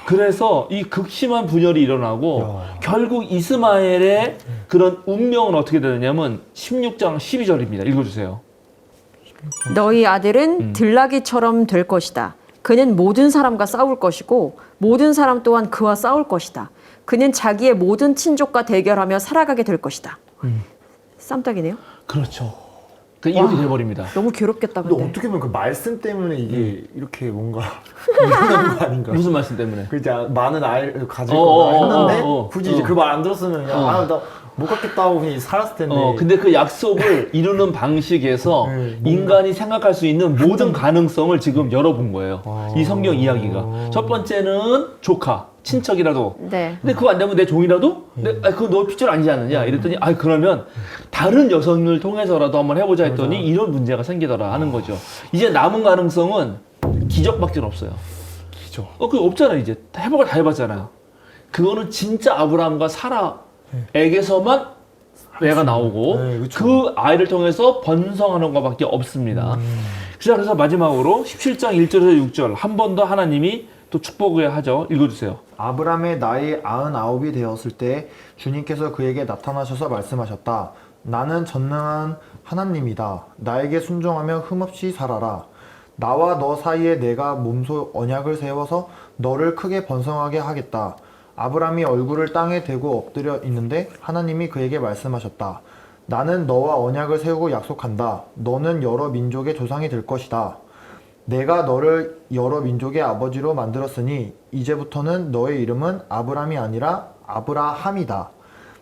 그래서 이 극심한 분열이 일어나고 결국 이스마엘의 그런 운명은 어떻게 되느냐면 16장 12절입니다. 읽어주세요. 너희 아들은 들나귀처럼 될 것이다. 그는 모든 사람과 싸울 것이고 모든 사람 또한 그와 싸울 것이다. 그는 자기의 모든 친족과 대결하며 살아가게 될 것이다. 쌈딱이네요. 그렇죠. 그러니까 이렇게 돼버립니다. 너무 괴롭겠다. 근데 근데. 어떻게 보면 그 말씀 때문에 이게 이렇게 뭔가 일어나는 거 아닌가? 무슨 말씀 때문에? 그 이제 많은 아이를 가질 거다 했는데 굳이 이제 그 말 안 들었으면 그냥 나 못 갖겠다고 그냥 살았을 텐데. 근데 그 약속을 이루는 방식에서 인간이 생각할 수 있는 모든 가능성을 지금 열어본 거예요. 이 성경 이야기가. 첫 번째는 조카, 친척이라도. 네. 근데 그거 안 되면 내 종이라도? 그거 너 핏줄 아니지 않느냐? 이랬더니, 그러면 다른 여성을 통해서라도 한번 해보자 했더니 이런 문제가 생기더라 하는 거죠. 이제 남은 가능성은 기적밖에 없어요. 기적. 그거 없잖아, 이제. 해보고 다 해봤잖아요. 그거는 진짜 아브라함과 사라에게서만 애가 나오고 그 아이를 통해서 번성하는 것밖에 없습니다. 그래서 마지막으로 17장 1절에서 6절 한 번 더 하나님이 또 축복을 하죠. 읽어주세요. 아브람의 나이 99이 되었을 때 주님께서 그에게 나타나셔서 말씀하셨다. 나는 전능한 하나님이다. 나에게 순종하며 흠없이 살아라. 나와 너 사이에 내가 몸소 언약을 세워서 너를 크게 번성하게 하겠다. 아브람이 얼굴을 땅에 대고 엎드려 있는데 하나님이 그에게 말씀하셨다. 나는 너와 언약을 세우고 약속한다. 너는 여러 민족의 조상이 될 것이다. 내가 너를 여러 민족의 아버지로 만들었으니 이제부터는 너의 이름은 아브람이 아니라 아브라함이다.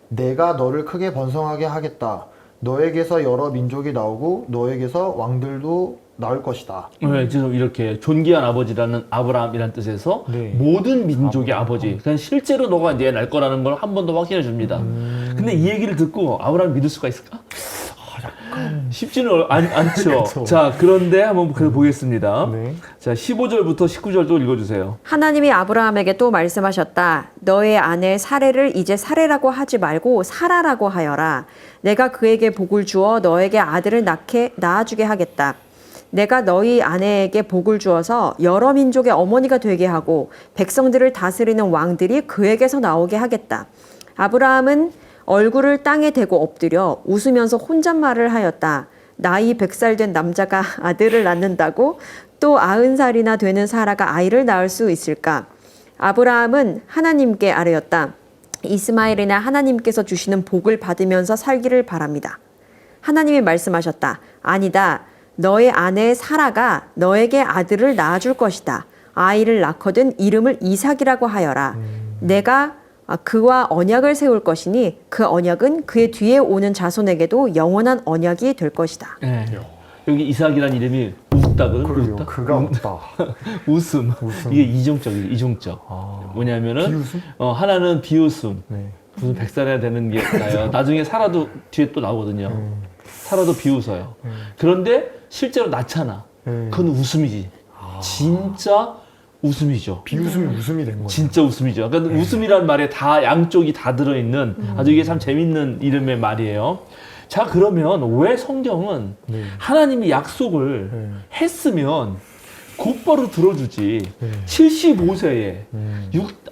내가 너를 크게 번성하게 하겠다. 너에게서 여러 민족이 나오고 너에게서 왕들도 나올 것이다. 네, 지금 이렇게 존귀한 아버지라는 아브라함이라는 뜻에서 네. 모든 민족의 아버지. 그냥 실제로 너가 이제 날 거라는 걸 한 번 더 확인해 줍니다. 근데 이 얘기를 듣고 아브라함 믿을 수가 있을까? 쉽지는 않죠. 그쵸. 자, 그런데 한번 보겠습니다. 네. 자, 15절부터 19절도 읽어주세요. 하나님이 아브라함에게 또 말씀하셨다. 너의 아내 사레를 이제 사레라고 하지 말고 사라라고 하여라. 내가 그에게 복을 주어 너에게 아들을 낳아주게 하겠다. 내가 너희 아내에게 복을 주어서 여러 민족의 어머니가 되게 하고 백성들을 다스리는 왕들이 그에게서 나오게 하겠다. 아브라함은 얼굴을 땅에 대고 엎드려 웃으면서 혼잣말을 하였다. 나이 100살 된 남자가 아들을 낳는다고 또 90살이나 되는 사라가 아이를 낳을 수 있을까? 아브라함은 하나님께 아뢰었다. 이스마엘이나 하나님께서 주시는 복을 받으면서 살기를 바랍니다. 하나님이 말씀하셨다. 아니다. 너의 아내 사라가 너에게 아들을 낳아줄 것이다. 아이를 낳거든 이름을 이삭이라고 하여라. 내가 그와 언약을 세울 것이니 그 언약은 그의 뒤에 오는 자손에게도 영원한 언약이 될 것이다. 네. 여기 이삭이라는 이름이 웃다거든. 그러게요. 웃다? 그가 웃다. 웃음. 웃음. 이게 이중적이죠. 이중적. 뭐냐면은 비웃음? 하나는 비웃음. 네. 무슨 100살이나 되는 게 나요. 나중에 사라도 뒤에 또 나오거든요. 사라도 비웃어요. 그런데 실제로 낳잖아. 그건 웃음이지. 진짜 웃음이죠. 비웃음이 웃음이 된 거죠. 진짜 웃음이죠. 그러니까 웃음이란 말에 다 양쪽이 다 들어있는 아주 이게 참 재밌는 이름의 말이에요. 자, 그러면 왜 성경은 네. 하나님이 약속을 네. 했으면 곧바로 들어주지. 네. 75세에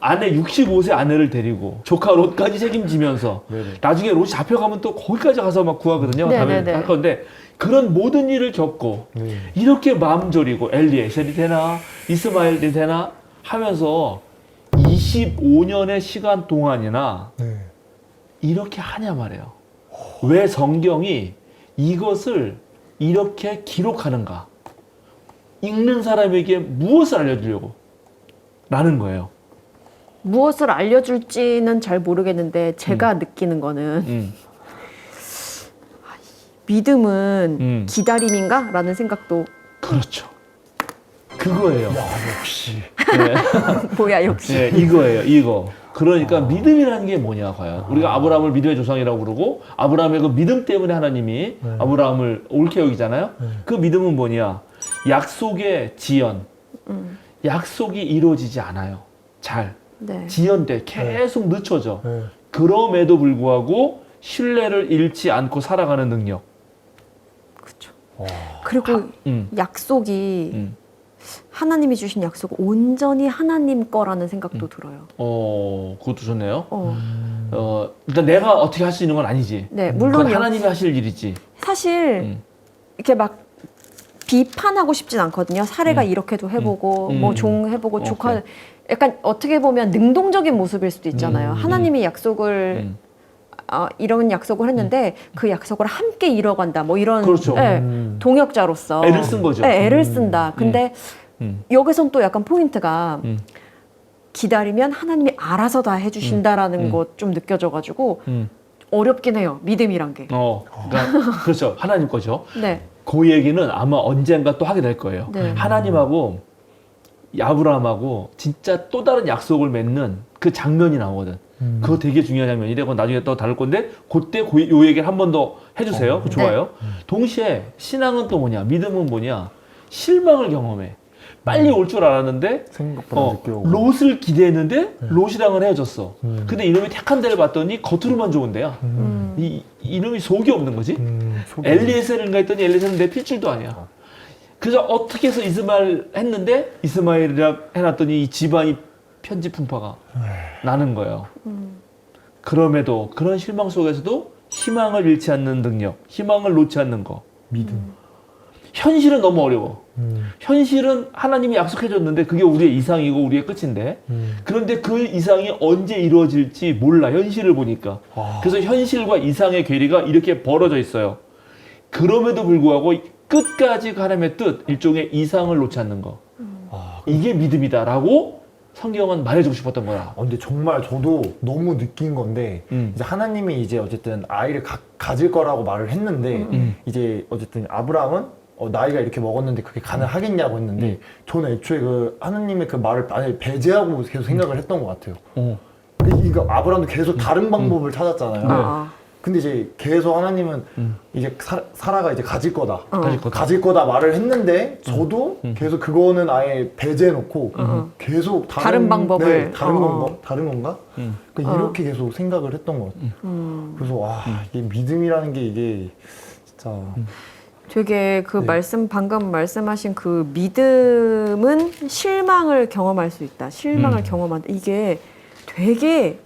아내 65세 아내를 데리고 조카 롯까지 책임지면서 네네. 나중에 롯이 잡혀가면 또 거기까지 가서 막 구하거든요. 다음에 네네네. 할 건데 그런 모든 일을 겪고 네. 이렇게 마음 졸이고 엘리에셀이 되나 이스마엘이 되나 하면서 25년의 시간 동안이나 네. 이렇게 하냐 말이에요. 왜 성경이 이것을 이렇게 기록하는가? 읽는 사람에게 무엇을 알려주려고? 라는 거예요. 무엇을 알려줄지는 잘 모르겠는데 제가 느끼는 거는 믿음은 기다림인가? 라는 생각도 그렇죠. 그거예요. 역시. 네. 뭐야 역시. 네, 이거예요. 이거. 그러니까 믿음이라는 게 뭐냐 과연. 우리가 아브라함을 믿음의 조상이라고 부르고 아브라함의 그 믿음 때문에 하나님이 아브라함을 옳게 여기잖아요. 그 믿음은 뭐냐. 약속의 지연. 약속이 이루어지지 않아요. 잘. 네. 지연돼. 계속 늦춰져. 네. 그럼에도 불구하고 신뢰를 잃지 않고 살아가는 능력. 그렇죠. 그리고 약속이 하나님이 주신 약속은 온전히 하나님 거라는 생각도 들어요. 그것도 좋네요. 일단 내가 어떻게 할 수 있는 건 아니지. 네, 그건 물론 하나님이 하실 일이지. 사실 이렇게 막 비판하고 싶진 않거든요. 사례가 이렇게도 해보고 뭐 종 해보고 조카 약간 어떻게 보면 능동적인 모습일 수도 있잖아요. 하나님이 약속을 이런 약속을 했는데 그 약속을 함께 이뤄간다. 뭐 이런 그렇죠. 네, 동역자로서 애를 쓴 거죠. 네, 애를 쓴다. 근데 여기선 또 약간 포인트가 기다리면 하나님이 알아서 다 해주신다라는 것 좀 느껴져가지고 어렵긴 해요. 믿음이란 게. 그러니까 그렇죠. 하나님 거죠. 네. 그 얘기는 아마 언젠가 또 하게 될 거예요. 네. 하나님하고 아브라함하고 진짜 또 다른 약속을 맺는 그 장면이 나오거든. 그거 되게 중요한 장면이래. 그건 나중에 또 다룰 건데 그때 요 얘기를 한 번 더 해주세요. 그거 좋아요. 동시에 신앙은 또 뭐냐, 믿음은 뭐냐, 실망을 경험해. 빨리 올 줄 알았는데 생각보다 늦게 오고. 롯을 기대했는데 롯이랑은 헤어졌어. 근데 이놈이 택한 데를 봤더니 겉으로만 좋은 데야. 이놈이 속이 없는 거지. 속이 엘리에셀인가 했더니 엘리에셀은 내 필줄도 아니야. 그래서 어떻게 해서 이스마엘 했는데 이스마엘이라 해놨더니 이 집안이 편지 풍파가 나는 거예요. 그럼에도 그런 실망 속에서도 희망을 잃지 않는 능력, 희망을 놓지 않는 거. 믿음. 현실은 너무 어려워. 현실은 하나님이 약속해줬는데 그게 우리의 이상이고 우리의 끝인데 그런데 그 이상이 언제 이루어질지 몰라. 현실을 보니까. 그래서 현실과 이상의 괴리가 이렇게 벌어져 있어요. 그럼에도 불구하고 끝까지 하나님의 뜻, 일종의 이상을 놓지 않는 거. 이게 믿음이다라고 성경은 말해주고 싶었던 거야. 근데 정말 저도 너무 느낀 건데 이제 하나님이 이제 어쨌든 아이를 가질 거라고 말을 했는데 이제 어쨌든 아브라함은 나이가 이렇게 먹었는데 그게 가능하겠냐고 했는데 저는 애초에 그 하나님의 그 말을 아예 배제하고 계속 생각을 했던 것 같아요. 이거 아브라함도 계속 다른 방법을 찾았잖아요. 근데 이제 계속 하나님은 이제 사라가 이제 가질 거다. 가질 거다 말을 했는데 저도 계속 그거는 아예 배제해놓고 계속 다른 방법을. 네, 다른 건가? 그러니까 이렇게 계속 생각을 했던 것 같아요. 그래서 와, 이게 믿음이라는 게 이게 진짜 되게 그 방금 말씀하신 그 믿음은 실망을 경험할 수 있다. 실망을 경험한다. 이게 되게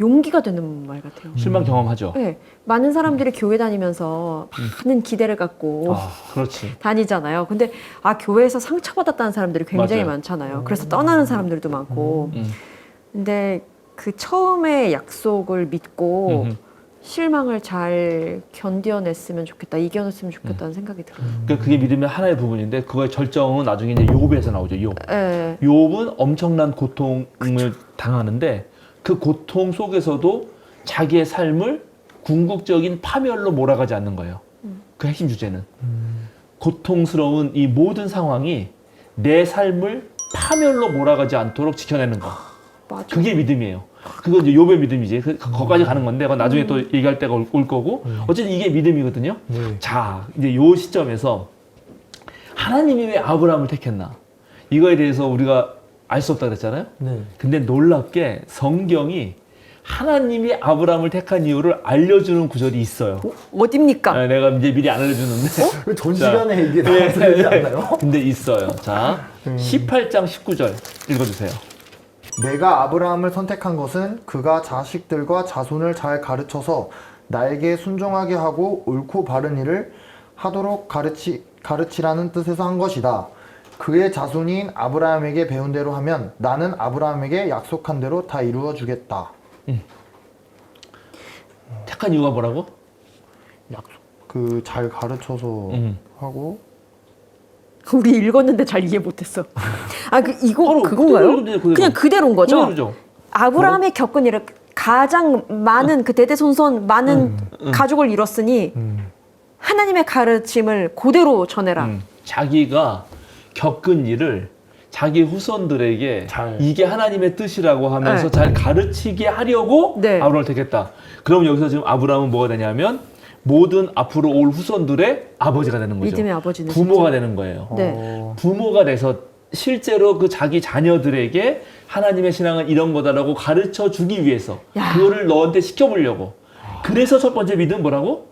용기가 되는 말 같아요. 실망 경험하죠. 네, 많은 사람들이 교회 다니면서 많은 기대를 갖고 그렇지. 다니잖아요. 근데 교회에서 상처받았다는 사람들이 굉장히 맞아요. 많잖아요. 그래서 떠나는 사람들도 많고. 근데 그 처음에 약속을 믿고 실망을 잘 견뎌냈으면 좋겠다, 이겨냈으면 좋겠다는 생각이 들어요. 그러니까 그게 믿음의 하나의 부분인데 그거의 절정은 나중에 이제 욥에서 나오죠. 욥. 네. 욥은 엄청난 고통을 당하는데 그 고통 속에서도 자기의 삶을 궁극적인 파멸로 몰아가지 않는 거예요. 그 핵심 주제는. 고통스러운 이 모든 상황이 내 삶을 파멸로 몰아가지 않도록 지켜내는 거. 맞아. 그게 믿음이에요. 그건 이제 욥의 믿음이지. 거기까지 가는 건데 그건 나중에 또 얘기할 때가 올 거고. 어쨌든 이게 믿음이거든요. 자, 이제 요 시점에서 하나님이 왜 아브라함을 택했나? 이거에 대해서 우리가 알 수 없다 그랬잖아요. 근데 놀랍게 성경이 하나님이 아브라함을 택한 이유를 알려주는 구절이 있어요. 어딥니까? 내가 이제 미리 안 알려주는데. 왜 전 시간에 이게 나오지 않나요? 근데 있어요. 자, 18장 19절 읽어주세요. 내가 아브라함을 선택한 것은 그가 자식들과 자손을 잘 가르쳐서 나에게 순종하게 하고 옳고 바른 일을 하도록 가르치라는 뜻에서 한 것이다. 그의 자손인 아브라함에게 배운 대로 하면 나는 아브라함에게 약속한 대로 다 이루어 주겠다. 택한 이유가 뭐라고? 그 잘 가르쳐서 하고 우리 읽었는데 잘 이해 못했어. 이거 바로 그건가요? 그대로. 그냥 그대로인 거죠? 그대로죠. 아브라함이 겪은 일을 가장 많은 그 대대손손 많은 가족을 이뤘으니 하나님의 가르침을 그대로 전해라. 자기가 겪은 일을 자기 후손들에게 이게 하나님의 뜻이라고 하면서 잘 가르치게 하려고 아브라함을 택했다. 그럼 여기서 지금 아브라함은 뭐가 되냐면 모든 앞으로 올 후손들의 아버지가 되는 거죠. 믿음의 아버지는 부모가 진짜. 되는 거예요. 네. 부모가 돼서 실제로 그 자기 자녀들에게 하나님의 신앙은 이런 거다라고 가르쳐 주기 위해서 그거를 너한테 시켜보려고. 그래서 첫 번째 믿음 뭐라고?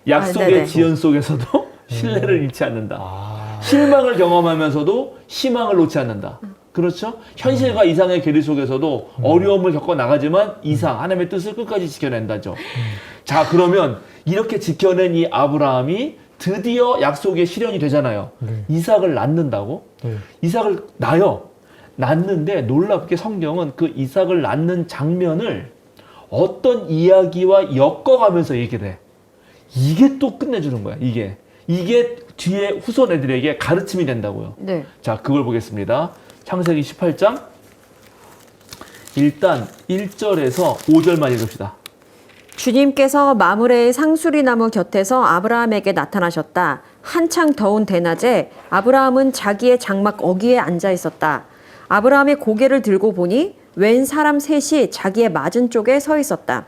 약속의 지연 속에서도 신뢰를 잃지 않는다. 실망을 경험하면서도 희망을 놓지 않는다. 그렇죠? 현실과 이상의 괴리 속에서도 어려움을 겪어 나가지만 하나님의 뜻을 끝까지 지켜낸다죠. 자, 그러면 이렇게 지켜낸 이 아브라함이 드디어 약속의 실현이 되잖아요. 이삭을 낳는다고? 이삭을 낳아요. 낳는데 놀랍게 성경은 그 이삭을 낳는 장면을 어떤 이야기와 엮어가면서 얘기를 해. 이게 또 끝내주는 거야. 이게 뒤에 후손 애들에게 가르침이 된다고요. 네. 자, 그걸 보겠습니다. 창세기 18장 일단 1절에서 5절만 읽읍시다. 주님께서 마므레의 상수리 나무 곁에서 아브라함에게 나타나셨다. 한창 더운 대낮에 아브라함은 자기의 장막 어귀에 앉아 있었다. 아브라함이 고개를 들고 보니 웬 사람 셋이 자기의 맞은 쪽에 서 있었다.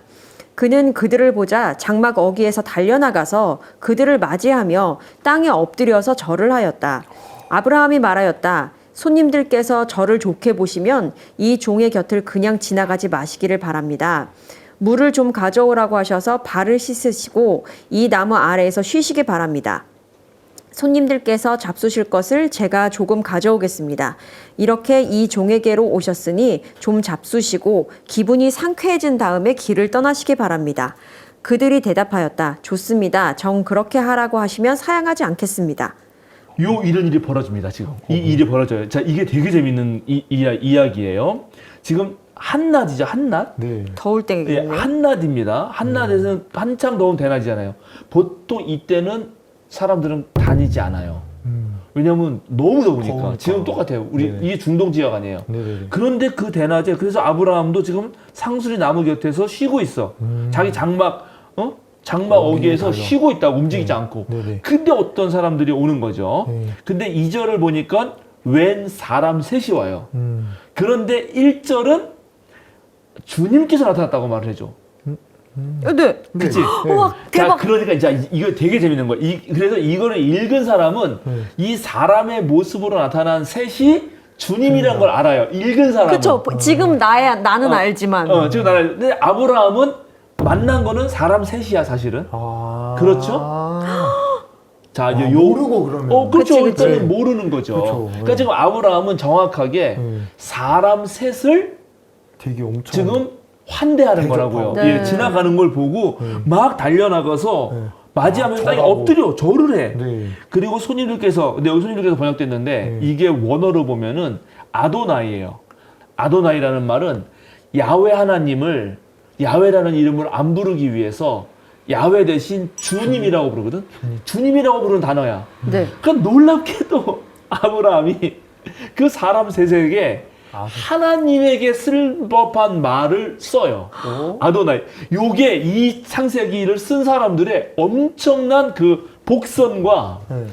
그는 그들을 보자 장막 어귀에서 달려나가서 그들을 맞이하며 땅에 엎드려서 절을 하였다. 아브라함이 말하였다. 손님들께서 저를 좋게 보시면 이 종의 곁을 그냥 지나가지 마시기를 바랍니다. 물을 좀 가져오라고 하셔서 발을 씻으시고 이 나무 아래에서 쉬시기 바랍니다. 손님들께서 잡수실 것을 제가 조금 가져오겠습니다. 이렇게 이 종에게로 오셨으니 좀 잡수시고 기분이 상쾌해진 다음에 길을 떠나시기 바랍니다. 그들이 대답하였다. 좋습니다. 정 그렇게 하라고 하시면 사양하지 않겠습니다. 이런 일이 벌어집니다, 지금. 이 일이 벌어져요. 자, 이게 되게 재밌는 이야기예요. 지금 한낮이죠, 한낮? 네. 더울 예, 때겠네요. 한낮입니다. 한낮에는 한창 더운 대낮이잖아요. 보통 이때는 사람들은 다니지 않아요. 왜냐면 너무 더우니까. 더우니까. 지금 똑같아요. 우리 네네. 이게 중동 지역 아니에요. 네네네. 그런데 그 대낮에 그래서 아브라함도 지금 상수리 나무 곁에서 쉬고 있어. 자기 장막 어귀에서 달려. 쉬고 있다고 움직이지 않고. 네네. 근데 어떤 사람들이 오는 거죠. 네. 근데 2절을 보니까 웬 사람 셋이 와요. 그런데 1절은 주님께서 나타났다고 말을 해줘. 네. 그치? 우와, 대박. 자, 그러니까 이제 이거 되게 재밌는 거야. 그래서 이거를 읽은 사람은 네. 이 사람의 모습으로 나타난 셋이 주님이라는 걸 알아요. 읽은 사람은. 그렇죠. 지금 나는 알지만. 지금 나는. 근데 아브라함은 만난 거는 사람 셋이야, 사실은. 아. 그렇죠? 자, 이제 모르고 그러면. 그렇죠. 그치, 그치. 일단은 모르는 거죠. 그쵸. 그러니까 네. 지금 아브라함은 정확하게 사람 셋을 되게 엄청. 지금 환대하는 대접하고. 거라고요. 네. 예, 지나가는 걸 보고 막 달려나가서 네. 맞이하면서 땅에 절하고. 엎드려 절을 해. 네. 그리고 손님들께서, 근데 여기 손님들께서 번역됐는데 이게 원어로 보면은 아도나이예요. 아도나이라는 말은 야훼 하나님을, 야훼라는 이름을 안 부르기 위해서 야훼 대신 주님이라고 부르거든. 주님이라고 부르는 단어야. 네. 그러니까 놀랍게도 아브라함이 그 사람 셋에게 하나님에게 쓸 법한 말을 써요. 아도나이. 요게 이 창세기를 쓴 사람들의 엄청난 그 복선과 네.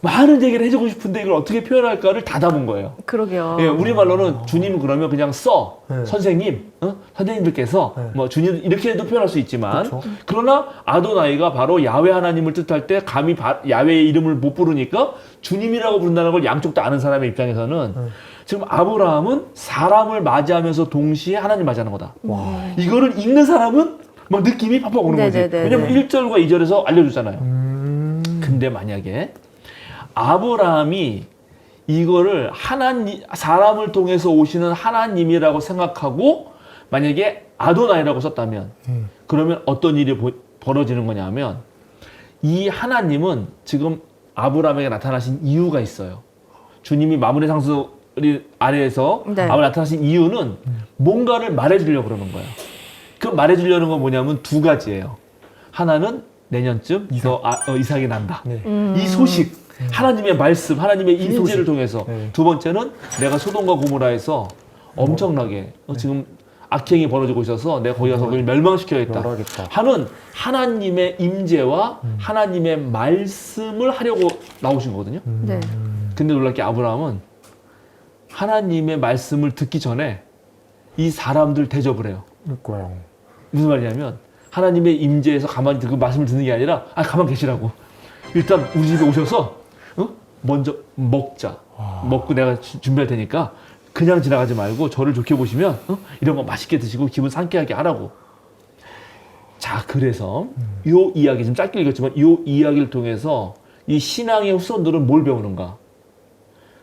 많은 얘기를 해주고 싶은데 이걸 어떻게 표현할까를 다 담은 거예요. 그러게요. 예, 우리말로는 주님은 그러면 그냥 써. 네. 선생님, 선생님들께서 네. 뭐 주님 이렇게도 표현할 수 있지만 그쵸. 그러나 아도나이가 바로 야훼 하나님을 뜻할 때 감히 야훼의 이름을 못 부르니까 주님이라고 부른다는 걸 양쪽 다 아는 사람의 입장에서는 지금 아브라함은 사람을 맞이하면서 동시에 하나님 맞이하는 거다. 이거를 읽는 사람은 막 느낌이 팍팍 오는 거지. 네네네네. 왜냐면 1절과 2절에서 알려주잖아요. 근데 만약에 아브라함이 이거를 사람을 통해서 오시는 하나님이라고 생각하고 만약에 아도나이라고 썼다면 그러면 어떤 일이 벌어지는 거냐면 이 하나님은 지금 아브라함에게 나타나신 이유가 있어요. 주님이 마무리 상수리 아래에서 네. 아브라함 나타나신 이유는 뭔가를 말해주려고 그러는 거예요. 그 말해주려는 건 뭐냐면 두 가지예요. 하나는 내년쯤 이삭이 난다. 네. 이 소식, 하나님의 말씀, 하나님의 인지를 통해서. 네. 두 번째는 내가 소돔과 고모라에서 엄청나게 지금 악행이 벌어지고 있어서 내가 거기 가서 그걸 멸망시켜야겠다 멸하겠다. 하는 하나님의 임재와 하나님의 말씀을 하려고 나오신 거거든요. 네. 근데 놀랍게 아브라함은 하나님의 말씀을 듣기 전에 이 사람들 대접을 해요. 그거요. 무슨 말이냐면 하나님의 임재에서 가만히 그 말씀을 듣는 게 아니라 가만히 계시라고. 일단 우리 집에 오셔서 먼저 먹자. 먹고 내가 준비할 테니까 그냥 지나가지 말고 저를 좋게 보시면 이런 거 맛있게 드시고 기분 상쾌하게 하라고. 자, 그래서 이 이야기 좀 짧게 읽었지만 이 이야기를 통해서 이 신앙의 후손들은 뭘 배우는가?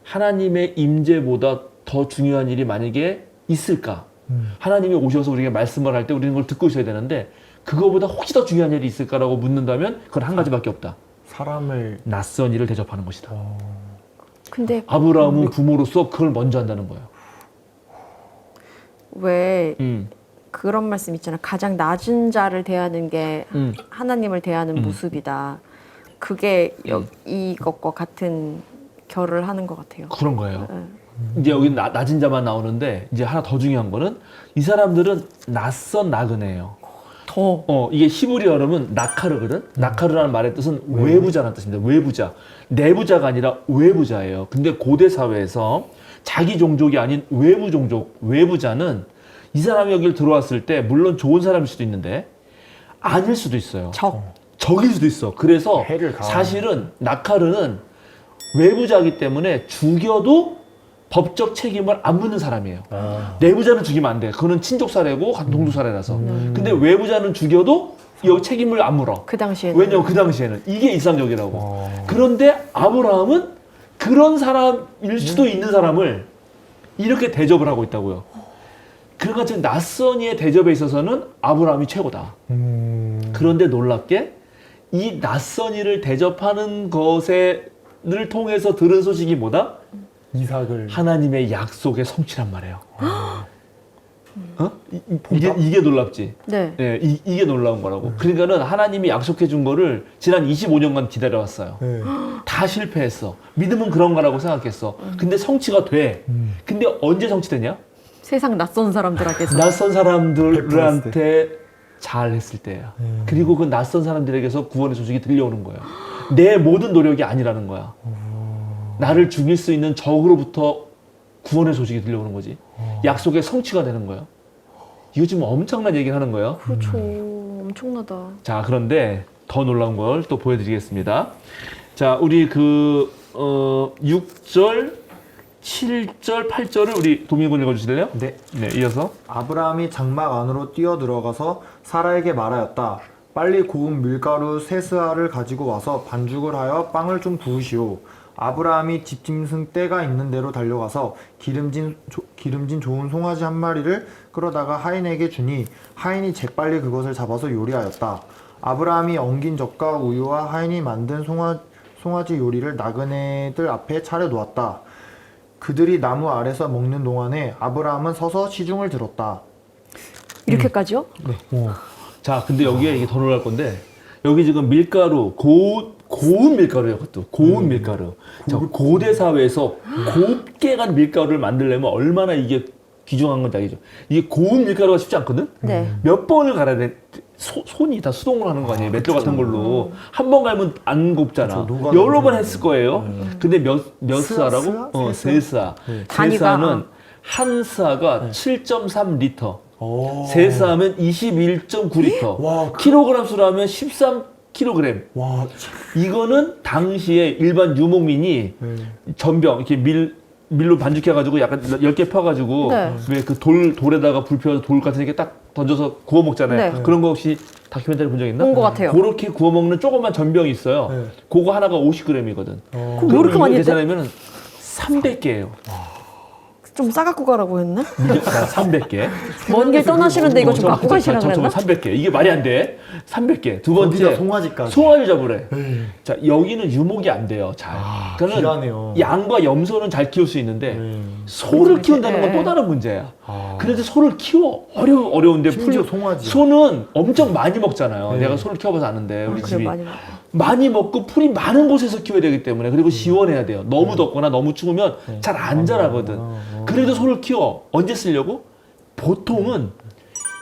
하나님의 임재보다 더 중요한 일이 만약에 있을까? 하나님이 오셔서 우리에게 말씀을 할 때 우리는 그걸 듣고 있어야 되는데 그거보다 혹시 더 중요한 일이 있을까라고 묻는다면 그건 한 가지밖에 없다. 사람을 낯선 일을 대접하는 것이다. 근데 아브라함은 부모로서 그걸 먼저 한다는 거예요. 왜 음. 그런 말씀 있잖아. 가장 낮은 자를 대하는 게 하나님을 대하는 모습이다. 그게 이것과 같은 결을 하는 것 같아요. 그런 거예요. 네. 이제 여기 낮은 자만 나오는데 이제 하나 더 중요한 거는 이 사람들은 낯선 나그네예요. 이게 히브리어로는 나카르거든. 나카르라는 말의 뜻은 외부자라는 뜻입니다. 외부자. 내부자가 아니라 외부자예요. 근데 고대 사회에서 자기 종족이 아닌 외부 종족, 외부자는 이 사람이 여기를 들어왔을 때 물론 좋은 사람일 수도 있는데 아닐 수도 있어요. 적일 수도 있어. 그래서 해를 가하는. 사실은 나카르는 외부자이기 때문에 죽여도 법적 책임을 안 묻는 사람이에요. 내부자는 죽이면 안 돼. 그거는 친족 사례고 동족 사례라서. 근데 외부자는 죽여도 여기 책임을 안 물어. 그 당시에는. 왜냐면 그 당시에는 이게 일상적이라고. 그런데 아브라함은 그런 사람일 수도 있는 사람을 이렇게 대접을 하고 있다고요. 그러니까 지금 낯선 이의 대접에 있어서는 아브라함이 최고다. 그런데 놀랍게 이 낯선 이를 대접하는 것을 통해서 들은 소식이 뭐다? 이삭을 하나님의 약속의 성취란 말이에요. 어? 이게 놀랍지. 네. 네, 이게 놀라운 거라고. 그러니까는 하나님이 약속해 준 거를 지난 25년간 기다려왔어요. 네. 다 실패했어. 믿음은 그런 거라고 생각했어. 근데 성취가 돼. 근데 언제 성취되냐? 세상 낯선 사람들에게서. 낯선 사람들한테 잘 했을 때야. 그리고 그 낯선 사람들에게서 구원의 소식이 들려오는 거야. 내 모든 노력이 아니라는 거야. 나를 죽일 수 있는 적으로부터 구원의 소식이 들려오는 거지. 약속의 성취가 되는 거야. 이거 지금 엄청난 얘기를 하는 거예요. 그렇죠. 엄청나다. 자, 그런데 더 놀라운 걸 또 보여드리겠습니다. 자, 우리 6절, 7절, 8절을 우리 도민군 읽어주실래요? 네. 네, 이어서. 아브라함이 장막 안으로 뛰어 들어가서 사라에게 말하였다. 빨리 고운 밀가루 세 스아를 가지고 와서 반죽을 하여 빵을 좀 부으시오. 아브라함이 집짐승 떼가 있는 대로 달려가서 기름진 좋은 송아지 한 마리를 끌어다가 하인에게 주니 하인이 재빨리 그것을 잡아서 요리하였다. 아브라함이 엉긴 젖과 우유와 하인이 만든 송아지 요리를 나그네들 앞에 차려 놓았다. 그들이 나무 아래서 먹는 동안에 아브라함은 서서 시중을 들었다. 이렇게까지요? 자, 근데 여기에 이게 더 놀랄 건데, 여기 지금 밀가루, 고운 밀가루예요, 그것도. 고운 밀가루. 자, 고대 사회에서 곱게 간 밀가루를 만들려면 얼마나 이게 귀중한 건지 알겠죠? 이게 고운 밀가루가 쉽지 않거든? 네. 몇 번을 갈아야 돼? 손이 다 수동으로 하는 거 아니에요? 맷돌 같은 걸로. 한 번 갈면 안 곱잖아. 그쵸, 여러 번 했을 거예요. 근데 몇 스아, 스아라고? 스아? 세 스아. 단위가, 세 스아는 한 스아가 7.3리터. 세 스아면 21.9리터. 와, 킬로그램 수로 하면 13kg. 와, 이거는 당시에 일반 유목민이 전병 이렇게 밀로 반죽해가지고 약간 10개 펴가지고 네. 왜 그 돌에다가 불 피워서 돌 같은 게 딱 던져서 구워 먹잖아요. 네. 그런 거 혹시 다큐멘터리 본 적 있나? 본 것 같아요. 그렇게 구워 먹는 조그만 전병이 있어요. 네. 그거 하나가 50g이거든. 그럼 왜 이렇게 많이 했대? 계산하면 300개예요. 좀 싸갖고 가라고 했나? 300개. 먼 길 떠나시는데 이거 좀 갖고 가시라 그랬나? 300개. 이게 말이 안 돼. 300개. 두 거기다 번째 송아지까지. 송아지 잡으래. 자, 여기는 유목이 안 돼요. 잘. 그러니까 귀하네요. 양과 염소는 잘 키울 수 있는데 네. 소를 키운다는 건 네. 또 다른 문제야. 그런데 소를 키워 어려운데 심지어 송아지. 소는 엄청 많이 먹잖아요. 네. 내가 소를 키워봐서 아는데 우리 그래, 집이 많이 먹어. 많이 먹고 풀이 많은 곳에서 키워야 되기 때문에 그리고 시원해야 돼요. 너무 덥거나 너무 추우면 잘 안 자라거든. 그래도 소를 키워. 언제 쓰려고? 보통은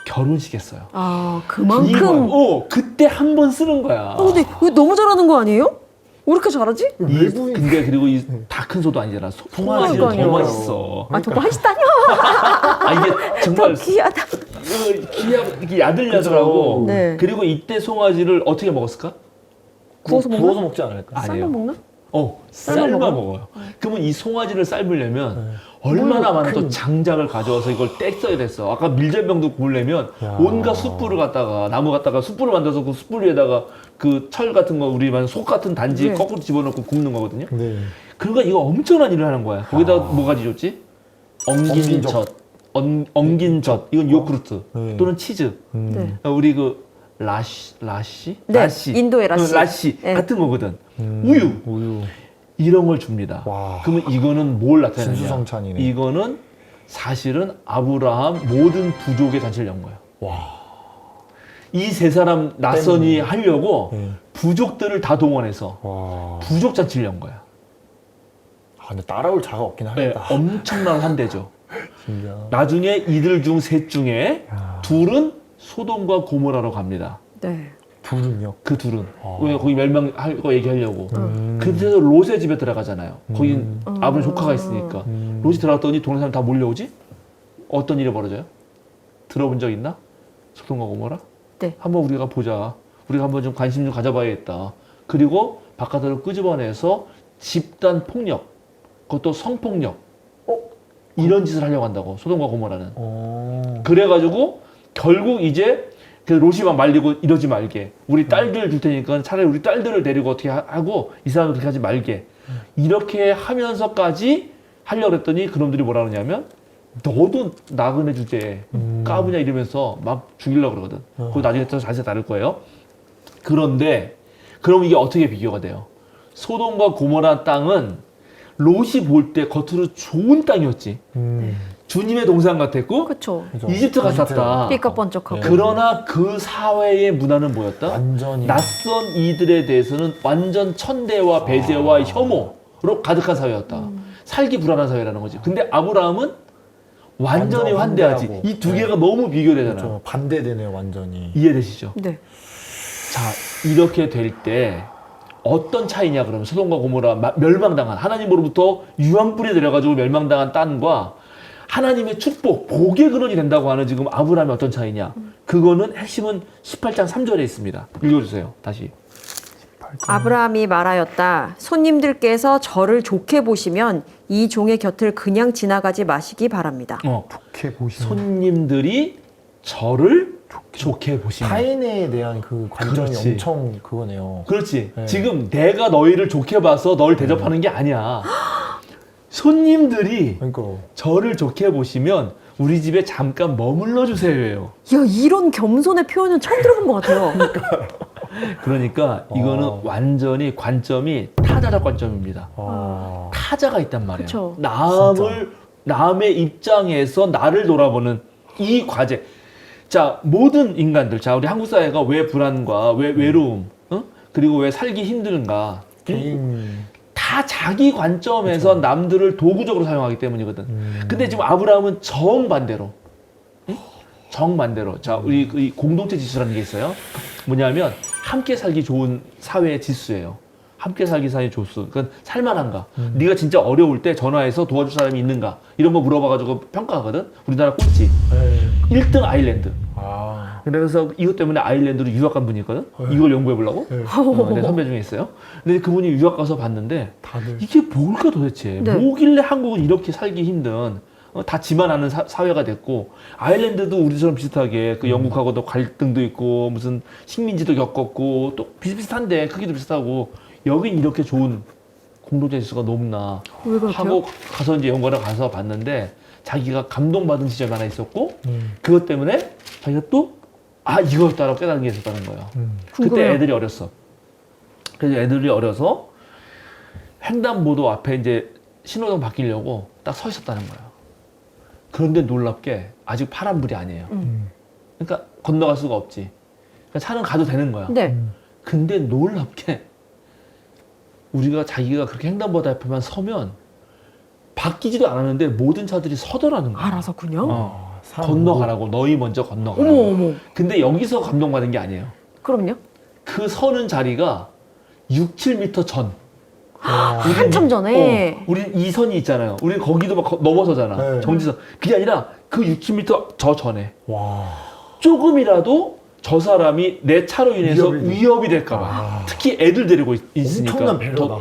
결혼식에 써요. 아, 그만큼. 그때 한 번 쓰는 거야. 근데 이거 너무 잘하는 거 아니에요? 왜 이렇게 잘하지? 외부인. 그리고 이 다 큰 소도 아니잖아. 송아지는 더 그러니까요. 맛있어. 아, 저거 하시다뇨? 이게 정말 귀하다. 이렇게 야들야들하고. 네. 그리고 이때 송아지를 어떻게 먹었을까? 구워서 먹나? 구워서 먹지 않을까? 아니에요. 삶아 먹나? 삶아 먹어요. 그러면 이 송아지를 삶으려면 얼마나 많은 또 장작을 가져와서 이걸 떼써야 됐어. 아까 밀전병도 구우려면 온갖 숯불을 갖다가 나무 갖다가 숯불을 만들어서 그 숯불 위에다가 그 철 같은 거 우리 속 같은 단지 네. 거꾸로 집어넣고 굽는 거거든요. 네. 그러니까 이거 엄청난 일을 하는 거야. 거기다 뭐가 지줬지? 엉긴 젖. 엉긴 젖. 이건 요구르트 또는 치즈. 네. 우리 그 라시? 네, 라시. 인도의 라시. 라시 네. 같은 거거든. 우유. 이런 걸 줍니다. 와. 그러면 이거는 뭘 나타내느냐? 진수성찬이네. 이거는 사실은 아브라함 모든 부족의 잔치를 연 거예요. 이 세 사람 낯선이 하려고 부족들을 다 동원해서 와. 부족 잔치를 연 거야. 아, 근데 따라올 자가 없긴 네, 하겠다. 엄청난 한대죠. 진짜. 나중에 이들 중 셋 중에 둘은 소돔과 고모라로 갑니다. 네. 둘은요? 그 둘은 왜 거기 멸망할 거 얘기하려고. 그래서 롯의 집에 들어가잖아요. 거기 아브라함 조카가 있으니까. 롯이 들어갔더니 동네 사람 다 몰려오지? 어떤 일이 벌어져요? 들어본 적 있나? 소돔과 고모라? 네. 한번 우리가 보자. 우리가 한번 좀 관심 좀 가져봐야겠다. 그리고 바깥으로 끄집어내서 집단 폭력, 그것도 성폭력, 이런 짓을 하려고 한다고 소돔과 고모라는. 그래가지고 결국 이제 그래서 롯이 막 말리고 이러지 말게. 우리 딸들 줄 테니까 차라리 우리 딸들을 데리고 어떻게 하고 이 사람을 그렇게 하지 말게. 이렇게 하면서까지 하려고 그랬더니 그놈들이 뭐라 그러냐면 너도 나그네 주제에 까부냐 이러면서 막 죽이려고 그러거든. 그거 나중에 또 자세히 다룰 거예요. 그런데 그럼 이게 어떻게 비교가 돼요? 소돔과 고모라 땅은 롯이 볼 때 겉으로 좋은 땅이었지. 주님의 동산 같았고 그렇죠. 그죠. 이집트 같았다. 삐까뻔쩍하고. 그러나 그 사회의 문화는 뭐였다? 완전히 낯선 이들에 대해서는 완전 천대와 배제와 혐오로 가득한 사회였다. 살기 불안한 사회라는 거지. 근데 아브라함은 완전히 완전 환대하지. 환대하고. 이 두 개가 너무 비교되잖아. 그렇죠. 반대되네요, 완전히. 이해되시죠? 네. 자, 이렇게 될 때 어떤 차이냐 그러면 소돔과 고모라 멸망당한 하나님으로부터 유황불이 내려가지고 멸망당한 땅과 하나님의 축복, 복의 근원이 된다고 하는 지금 아브라함이 어떤 차이냐? 그거는 핵심은 18장 3절에 있습니다. 읽어주세요. 다시. 아브라함이 말하였다. 손님들께서 저를 좋게 보시면 이 종의 곁을 그냥 지나가지 마시기 바랍니다. 좋게 보시는 손님들이 저를 좋게 보시면. 타인에 대한 그 관점이 그렇지. 엄청 그거네요. 그렇지. 네. 지금 내가 너희를 좋게 봐서 널 대접하는 게 아니야. 손님들이 그러니까 저를 좋게 보시면 우리 집에 잠깐 머물러 주세요. 야, 이런 겸손의 표현은 처음 들어본 것 같아요. 그러니까 이거는 완전히 관점이 타자적 관점입니다. 타자가 있단 말이에요. 그쵸. 남의 입장에서 나를 돌아보는 이 과제. 자, 모든 인간들, 자, 우리 한국 사회가 왜 불안과 왜 외로움, 그리고 왜 살기 힘든가? 개인 다 자기 관점에서 남들을 도구적으로 사용하기 때문이거든. 근데 지금 아브라함은 정반대로. 응? 정반대로. 자, 우리 이 공동체 지수라는 게 있어요. 뭐냐면 함께 살기 좋은 사회의 지수예요. 함께 살기 사회의 지수. 그건 살만한가? 네가 진짜 어려울 때 전화해서 도와줄 사람이 있는가? 이런 거 물어봐가지고 평가하거든. 우리나라 꼴찌. 1등 아일랜드. 그래서 이것 때문에 아일랜드로 유학 간 분이 있거든. 이걸 연구해 보려고. 내 선배 중에 있어요. 근데 그분이 유학 가서 봤는데 다들 이게 뭘까 도대체? 네. 뭐길래 한국은 이렇게 살기 힘든 다 지만 아는 사회가 됐고 아일랜드도 우리처럼 비슷하게 그 영국하고도 갈등도 있고 무슨 식민지도 겪었고 또 비슷비슷한데 크기도 비슷하고 여긴 이렇게 좋은 공동체 지수가 높나 왜 그렇게요? 하고 가서 이제 연구하러 가서 봤는데 자기가 감동받은 지점이 하나 있었고 그것 때문에 자기가 또 이거였다라고 깨달은 게 있었다는 거예요. 그때 궁금해요. 애들이 어렸어. 그래서 애들이 어려서 횡단보도 앞에 이제 신호등 바뀌려고 딱 서 있었다는 거예요. 그런데 놀랍게 아직 파란불이 아니에요. 그러니까 건너갈 수가 없지. 그러니까 차는 가도 되는 거야. 네. 근데 놀랍게 자기가 그렇게 횡단보도 앞에만 서면 바뀌지도 않았는데 모든 차들이 서더라는 거야. 알아서 그냥? 건너가라고. 너희 먼저 건너가라고. 어머, 어머. 근데 여기서 감동받은 게 아니에요. 그럼요. 그 서는 자리가 6, 7m 전. 한참 전에. 우린 이 선이 있잖아요. 우린 거기도 막 넘어서잖아. 네. 정지선. 그게 아니라 그 6, 7m 저 전에. 와. 조금이라도 저 사람이 내 차로 인해서 위협이 될까봐. 특히 애들 데리고 있으니까. 엄청난 배려다.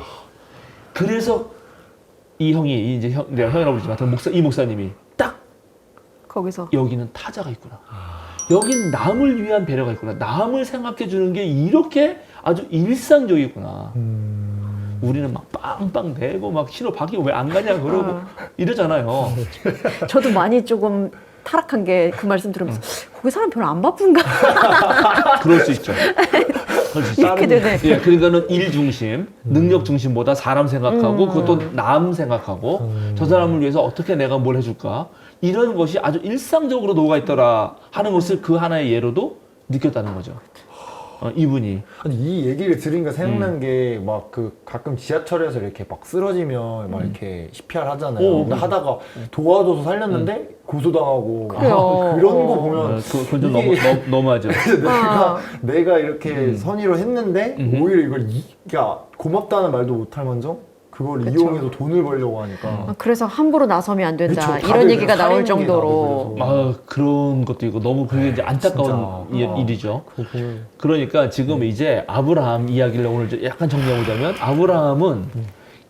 그래서 이 형이, 이제 내가 형이라고 그러지만, 이 목사님이 딱 거기서. 여기는 타자가 있구나. 여긴 남을 위한 배려가 있구나. 남을 생각해 주는 게 이렇게 아주 일상적이구나. 우리는 막 빵빵 대고 막 신호 바뀌고 왜 안 가냐 그러고 이러잖아요. 저도 많이 조금 타락한 게 그 말씀 들으면서 거기 사람 별로 안 바쁜가? 그럴 수 있죠. 그럴 수 있죠. 이렇게 되네. 예, 그러니까는 일 중심, 능력 중심보다 사람 생각하고 그것도 남 생각하고 저 사람을 위해서 어떻게 내가 뭘 해줄까 이런 것이 아주 일상적으로 녹아 있더라 하는 것을 그 하나의 예로도 느꼈다는 거죠. 이분이. 아니, 이 얘기를 들으니까 생각난 게 막 그 가끔 지하철에서 이렇게 막 쓰러지면 막 이렇게 CPR 하잖아요. 오, 근데 하다가 도와줘서 살렸는데 고소당하고 그래요. 그런 거 보면 그건 좀 이게- 너무하죠. 내가 이렇게 선의로 했는데 오히려 이걸 그러니까 고맙다는 말도 못할 만정 그걸 그쵸. 이용해서 돈을 벌려고 하니까 그래서 함부로 나서면 안 된다. 그쵸, 이런 다들 얘기가 나올 살인이 정도로. 나고 그래서. 그런 것도 있고 너무 그게 이제 안타까운 진짜. 일이죠. 그거 보면 그러니까 지금 이제 아브라함 이야기를 오늘 좀 약간 정리해보자면 아브라함은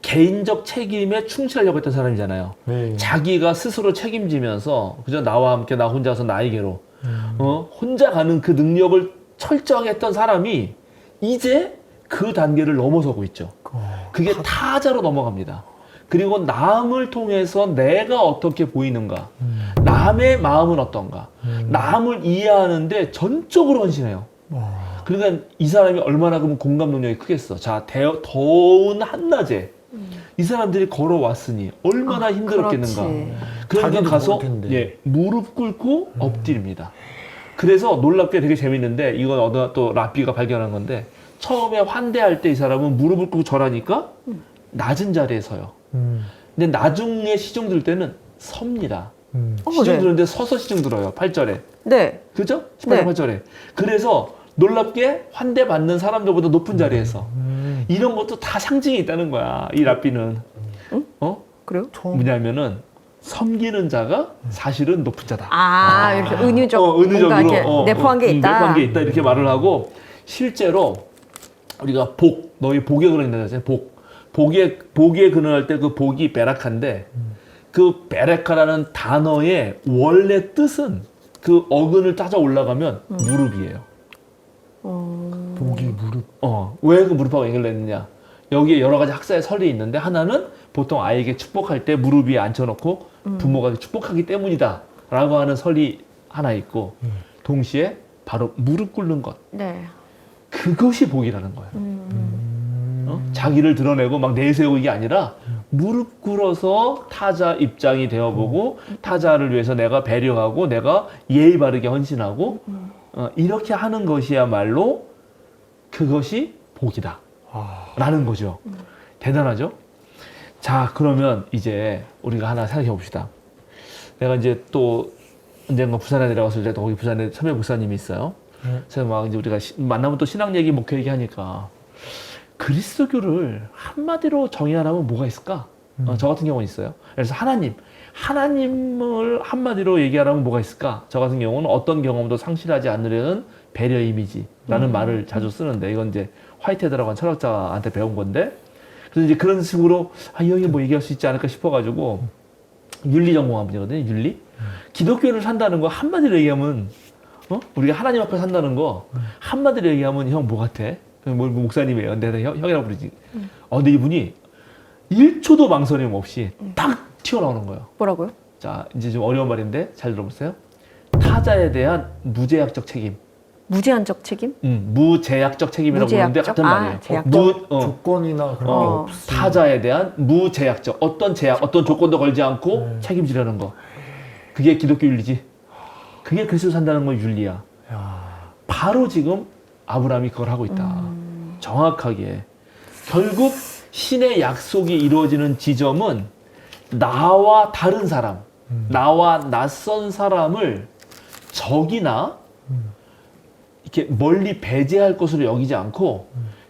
개인적 책임에 충실하려고 했던 사람이잖아요. 네. 자기가 스스로 책임지면서 그저 나와 함께 나 혼자서 나에게로 혼자 가는 그 능력을 철저하게 했던 사람이 이제 그 단계를 넘어서고 있죠. 그게 타자로 넘어갑니다. 그리고 남을 통해서 내가 어떻게 보이는가, 남의 마음은 어떤가, 남을 이해하는데 전적으로 헌신해요. 그러니까 이 사람이 얼마나 그러면 공감 능력이 크겠어. 자, 더운 한낮에 이 사람들이 걸어왔으니 얼마나 힘들었겠는가. 그러니까 자기도 가서 모를 텐데. 예, 무릎 꿇고 엎드립니다. 그래서 놀랍게 되게 재밌는데 이건 어느 또 라삐가 발견한 건데 처음에 환대할 때 이 사람은 무릎을 꿇고 절하니까 낮은 자리에 서요. 근데 나중에 시중 들 때는 섭니다. 시중 네. 들는데 서서 시중 들어요. 8절에. 네. 그죠? 18절 네. 8절에. 그래서 놀랍게 환대받는 사람들보다 높은 자리에서 이런 것도 다 상징이 있다는 거야. 이 라삐는. 그래요? 뭐냐면은 섬기는 자가 사실은 높은 자다. 아, 이렇게 은유적 은유적으로 뭔가 이렇게 내포한 게 있다. 내포한 게 있다 이렇게 말을 하고 실제로 우리가 너희 복에 그런다 하잖아요. 복에 근원할 때 그 복이 베라카인데 그 베라카라는 단어의 원래 뜻은 그 어근을 따져 올라가면 무릎이에요. 복이 무릎. 왜 그 무릎하고 연결됐느냐? 여기에 여러 가지 학사의 설이 있는데 하나는 보통 아이에게 축복할 때 무릎 위에 앉혀놓고 부모가 축복하기 때문이다라고 하는 설이 하나 있고 동시에 바로 무릎 꿇는 것. 네. 그것이 복이라는 거예요. 자기를 드러내고 막 내세우고 이게 아니라 무릎 꿇어서 타자 입장이 되어보고 타자를 위해서 내가 배려하고 내가 예의 바르게 헌신하고 이렇게 하는 것이야말로 그것이 복이다 라는 거죠. 대단하죠? 자, 그러면 이제 우리가 하나 생각해 봅시다. 내가 이제 또 언젠가 부산에 내려갔을 때 거기 부산에 참여 목사님이 있어요. 그래서 막 이제 우리가 만나면 또 신앙 얘기, 목회 얘기 하니까 그리스도교를 한마디로 정의하라면 뭐가 있을까? 저 같은 경우는 있어요. 그래서 하나님을 한마디로 얘기하라면 뭐가 있을까? 저 같은 경우는 어떤 경험도 상실하지 않으려는 배려 이미지라는 말을 자주 쓰는데 이건 이제 화이트헤드라고 한 철학자한테 배운 건데 그래서 이제 그런 식으로 이 형이 뭐 얘기할 수 있지 않을까 싶어가지고 윤리 전공한 분이거든요. 윤리. 기독교를 산다는 거 한마디로 얘기하면 우리가 하나님 앞에 산다는 거 한마디로 얘기하면 형 뭐 같아? 뭐 목사님이에요. 내가 형이라고 부르지. 근데 이분이 1초도 망설임 없이 딱 튀어나오는 거예요. 뭐라고요? 자, 이제 좀 어려운 말인데 잘 들어보세요. 타자에 대한 무제약적 책임. 무제한적 책임? 무제약적 책임이라고 부르는데 같은 말이에요. 제약적. 조건이나 그런 게 없이. 타자에 대한 무제약적 어떤 제약, 어떤 조건도 걸지 않고 책임지려는 거. 그게 기독교 윤리지. 그게 그리스도 산다는 건 윤리야. 바로 지금 아브라함이 그걸 하고 있다. 정확하게. 결국 신의 약속이 이루어지는 지점은 나와 다른 사람, 나와 낯선 사람을 적이나 이렇게 멀리 배제할 것으로 여기지 않고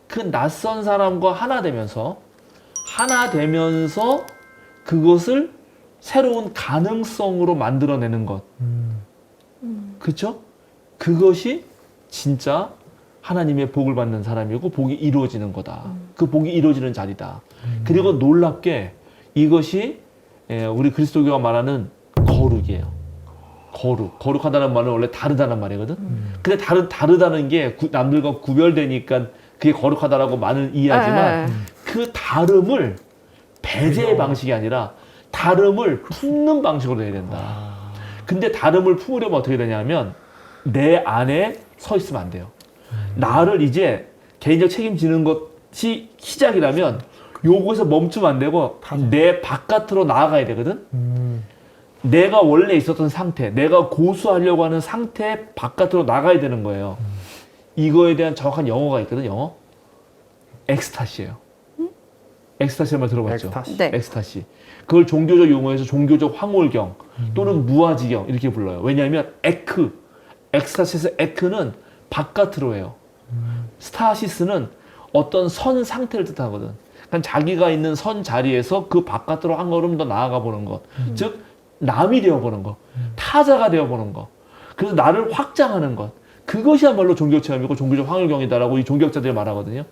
그 낯선 사람과 하나 되면서 그것을 새로운 가능성으로 만들어내는 것. 그렇죠? 그것이 진짜 하나님의 복을 받는 사람이고 복이 이루어지는 거다. 그 복이 이루어지는 자리다. 그리고 놀랍게 이것이 우리 그리스도교가 말하는 거룩이에요. 거룩하다는 말은 원래 다르다는 말이거든. 근데 다르다는 게 남들과 구별되니까 그게 거룩하다라고 많은 이해하지만 그 다름을 배제의 방식이 아니라 다름을 품는 방식으로 해야 된다. 근데 다름을 품으려면 어떻게 되냐면 내 안에 서 있으면 안 돼요. 나를 이제 개인적 책임지는 것이 시작이라면 요거에서 멈추면 안 되고 내 바깥으로 나아가야 되거든. 내가 원래 있었던 상태, 내가 고수하려고 하는 상태 바깥으로 나가야 되는 거예요. 이거에 대한 정확한 영어가 있거든. 영어 엑스타시예요. 엑스타시 말 들어봤죠? 엑스타시. 네. 엑스타시. 그걸 종교적 용어에서 종교적 황홀경 또는 무아지경 이렇게 불러요. 왜냐하면 엑스타시에서 에크는 바깥으로 해요. 스타시스는 어떤 선 상태를 뜻하거든. 그러니까 자기가 있는 선 자리에서 그 바깥으로 한 걸음 더 나아가 보는 것. 즉 남이 되어보는 것. 타자가 되어보는 것. 그래서 나를 확장하는 것. 그것이야말로 종교 체험이고 종교적 황홀경이다라고 이 종교학자들이 말하거든요.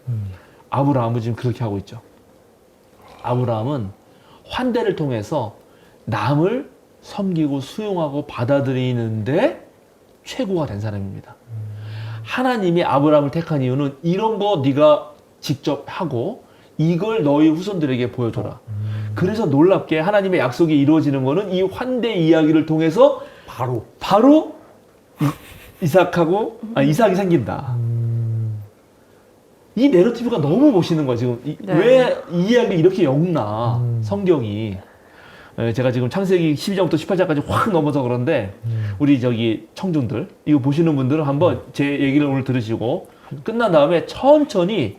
아브라함은 지금 그렇게 하고 있죠. 아브라함은 환대를 통해서 남을 섬기고 수용하고 받아들이는데 최고가 된 사람입니다. 하나님이 아브라함을 택한 이유는 이런 거 네가 직접 하고 이걸 너희 후손들에게 보여줘라. 그래서 놀랍게 하나님의 약속이 이루어지는 거는 이 환대 이야기를 통해서 바로 이삭이 생긴다. 이 내러티브가 너무 멋있는 거야 지금. 네. 왜 이 이야기를 이렇게 엮나 성경이. 제가 지금 창세기 12장부터 18장까지 확 넘어서 그런데 우리 저기 청중들 이거 보시는 분들은 한번 제 얘기를 오늘 들으시고 끝난 다음에 천천히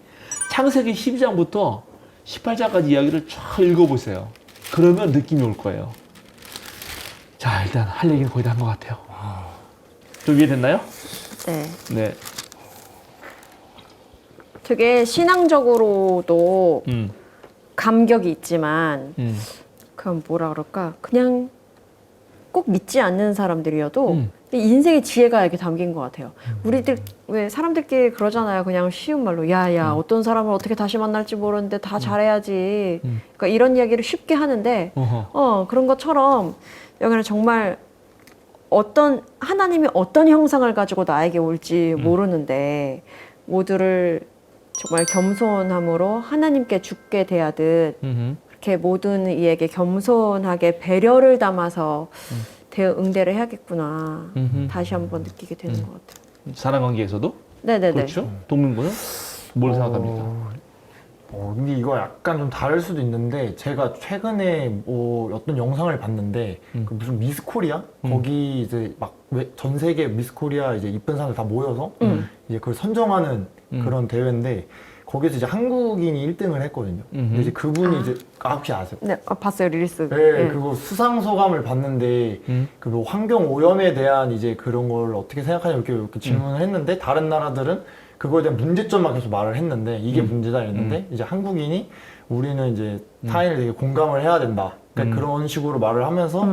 창세기 12장부터 18장까지 이야기를 쫙 읽어보세요. 그러면 느낌이 올 거예요. 자, 일단 할 얘기는 거의 다 한 것 같아요. 좀 이해됐나요? 네. 네. 되게 신앙적으로도 감격이 있지만 그럼 뭐라 그럴까? 그냥 꼭 믿지 않는 사람들이어도 인생의 지혜가 이렇게 담긴 것 같아요. 우리들 왜 사람들끼리 그러잖아요. 그냥 쉬운 말로 야야 어떤 사람을 어떻게 다시 만날지 모르는데 다 잘해야지. 그러니까 이런 이야기를 쉽게 하는데 그런 것처럼 여기는 정말 하나님이 어떤 형상을 가지고 나에게 올지 모르는데 모두를 정말 겸손함으로 하나님께 죽게 대하듯 그렇게 모든 이에게 겸손하게 배려를 담아서 응대를 해야겠구나. 다시 한번 느끼게 되는 것 같아요. 사람 관계에서도? 네네네. 그렇죠? 동민군은 뭘 생각합니까? 근데 이거 약간 좀 다를 수도 있는데 제가 최근에 어떤 영상을 봤는데 그 무슨 미스 코리아 거기 이제 막 전 세계 미스 코리아 이제 이쁜 사람들 다 모여서 이제 그걸 선정하는 그런 대회인데 거기서 이제 한국인이 1등을 했거든요. 근데 이제 그분이 이제 혹시 아세요? 네, 봤어요 리리스. 네, 그거 수상 소감을 봤는데 그 뭐 환경 오염에 대한 이제 그런 걸 어떻게 생각하냐 이렇게 질문을 했는데 다른 나라들은 그거에 대한 문제점만 계속 말을 했는데 이게 문제다 이랬는데 이제 한국인이 우리는 이제 타인을 되게 공감을 해야 된다. 그러니까 그런 식으로 말을 하면서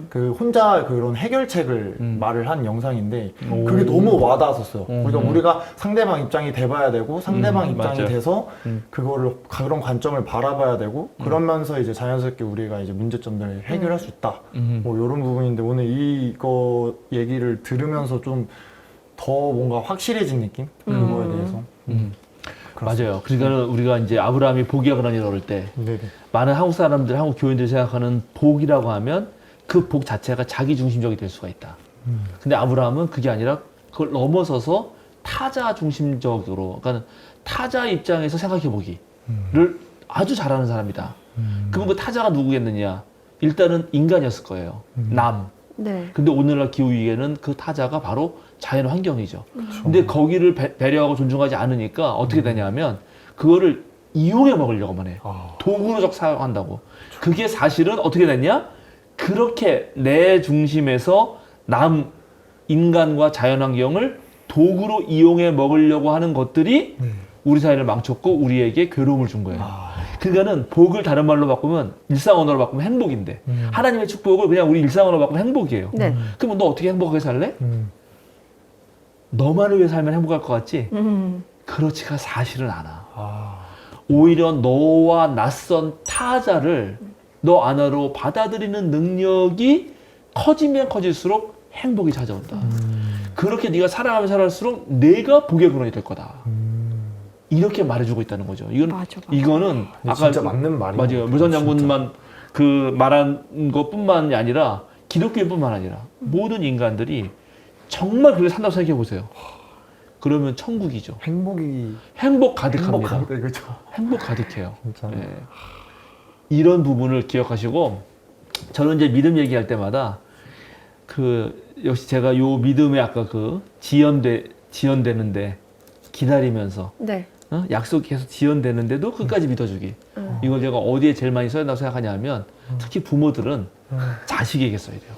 그 혼자 그런 해결책을 말을 한 영상인데 그게 너무 와닿았었어요. 그러니까 우리가 상대방 입장이 돼봐야 되고 상대방 입장이 맞아요. 돼서 그거를 그런 관점을 바라봐야 되고 그러면서 이제 자연스럽게 우리가 이제 문제점들을 해결할 수 있다. 뭐 이런 부분인데 오늘 이거 얘기를 들으면서 좀 더 뭔가 확실해진 느낌? 그거에 대해서. 맞아요. 그러니까 우리가 이제 아브라함이 복이야 하나님 어릴 때 네네. 많은 한국 사람들, 한국 교인들이 생각하는 복이라고 하면 그 복 자체가 자기 중심적이 될 수가 있다. 근데 아브라함은 그게 아니라 그걸 넘어서서 타자 중심적으로, 그러니까 타자 입장에서 생각해 보기를 아주 잘하는 사람이다. 그럼 그 타자가 누구겠느냐? 일단은 인간이었을 거예요. 남. 네. 근데 오늘날 기후위기에는 그 타자가 바로 자연 환경이죠. 근데 거기를 배려하고 존중하지 않으니까 어떻게 되냐면 그거를 이용해 먹으려고만 해. 도구로 사용한다고. 그게 사실은 어떻게 됐냐? 그렇게 내 중심에서 남 인간과 자연 환경을 도구로 이용해 먹으려고 하는 것들이 우리 사회를 망쳤고 우리에게 괴로움을 준 거예요. 그러니까는 복을 다른 말로 바꾸면 일상 언어로 바꾸면 행복인데 하나님의 축복을 그냥 우리 일상 언어로 바꾸면 행복이에요. 네. 그러면 너 어떻게 행복하게 살래? 너만을 위해 살면 행복할 것 같지? 그렇지가 사실은 않아. 오히려 너와 낯선 타자를 너 안으로 받아들이는 능력이 커지면 커질수록 행복이 찾아온다. 그렇게 네가 살아가면 살아갈수록 내가 복의 근원이 될 거다. 이렇게 말해주고 있다는 거죠. 이거는 아까 진짜 맞는 말이에요. 맞아요. 물선 장군만 그 말한 것뿐만이 아니라 기독교인뿐만 아니라 모든 인간들이 정말 그렇게 산다고 생각해 보세요. 그러면 천국이죠. 행복 가득합니다. 그렇죠. 행복 가득해요. 진짜. 예. 이런 부분을 기억하시고 저는 이제 믿음 얘기할 때마다 역시 제가 요 믿음의 아까 지연되는데 기다리면서 네. 약속이 계속 지연되는데도 끝까지 믿어주기. 이걸 제가 어디에 제일 많이 써야 된다고 생각하냐면 특히 부모들은 자식에게 써야 돼요.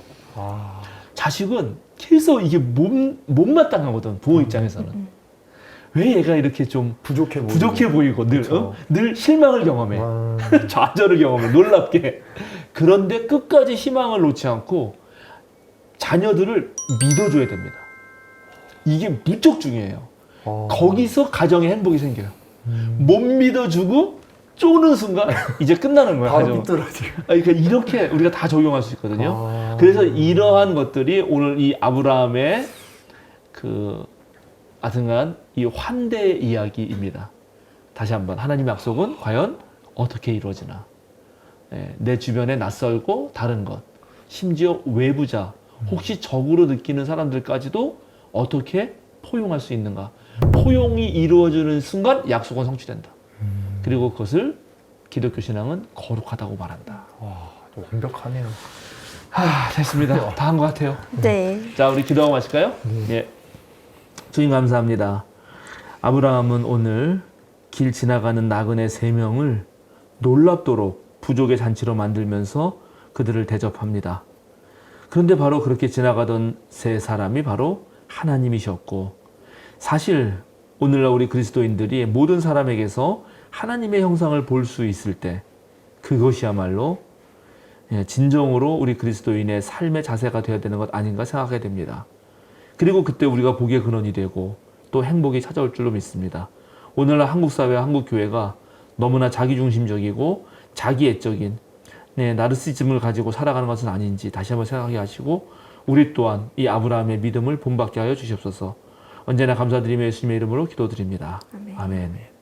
자식은 계속 이게 못마땅하거든 부모 입장에서는. 왜 얘가 이렇게 좀 부족해 보이고 늘 실망을 경험해. 좌절을 경험해. 놀랍게. 그런데 끝까지 희망을 놓지 않고 자녀들을 믿어줘야 됩니다. 이게 무척 중요해요. 거기서 가정에 행복이 생겨요. 못 믿어주고 쪼는 순간 이제 끝나는 거야. 가정. 그러니까 이렇게 우리가 다 적용할 수 있거든요. 그래서 이러한 것들이 오늘 이 아브라함의 하여튼간 이 환대 이야기입니다. 다시 한번 하나님의 약속은 과연 어떻게 이루어지나. 내 주변에 낯설고 다른 것, 심지어 외부자, 혹시 적으로 느끼는 사람들까지도 어떻게 포용할 수 있는가. 포용이 이루어지는 순간 약속은 성취된다. 그리고 그것을 기독교 신앙은 거룩하다고 말한다. 와, 완벽하네요. 됐습니다. 다 한 것 같아요. 네. 자, 우리 기도하고 마실까요? 예. 주님 감사합니다. 아브라함은 오늘 길 지나가는 나그네 3명을 놀랍도록 부족의 잔치로 만들면서 그들을 대접합니다. 그런데 바로 그렇게 지나가던 3사람이 바로 하나님이셨고, 사실 오늘날 우리 그리스도인들이 모든 사람에게서 하나님의 형상을 볼 수 있을 때 그것이야말로 진정으로 우리 그리스도인의 삶의 자세가 되어야 되는 것 아닌가 생각하게 됩니다. 그리고 그때 우리가 복의 근원이 되고 또 행복이 찾아올 줄로 믿습니다. 오늘날 한국 사회와 한국 교회가 너무나 자기중심적이고 자기애적인 나르시즘을 가지고 살아가는 것은 아닌지 다시 한번 생각하게 하시고, 우리 또한 이 아브라함의 믿음을 본받게 하여 주시옵소서. 언제나 감사드리며 예수님의 이름으로 기도드립니다. 아멘. 아멘.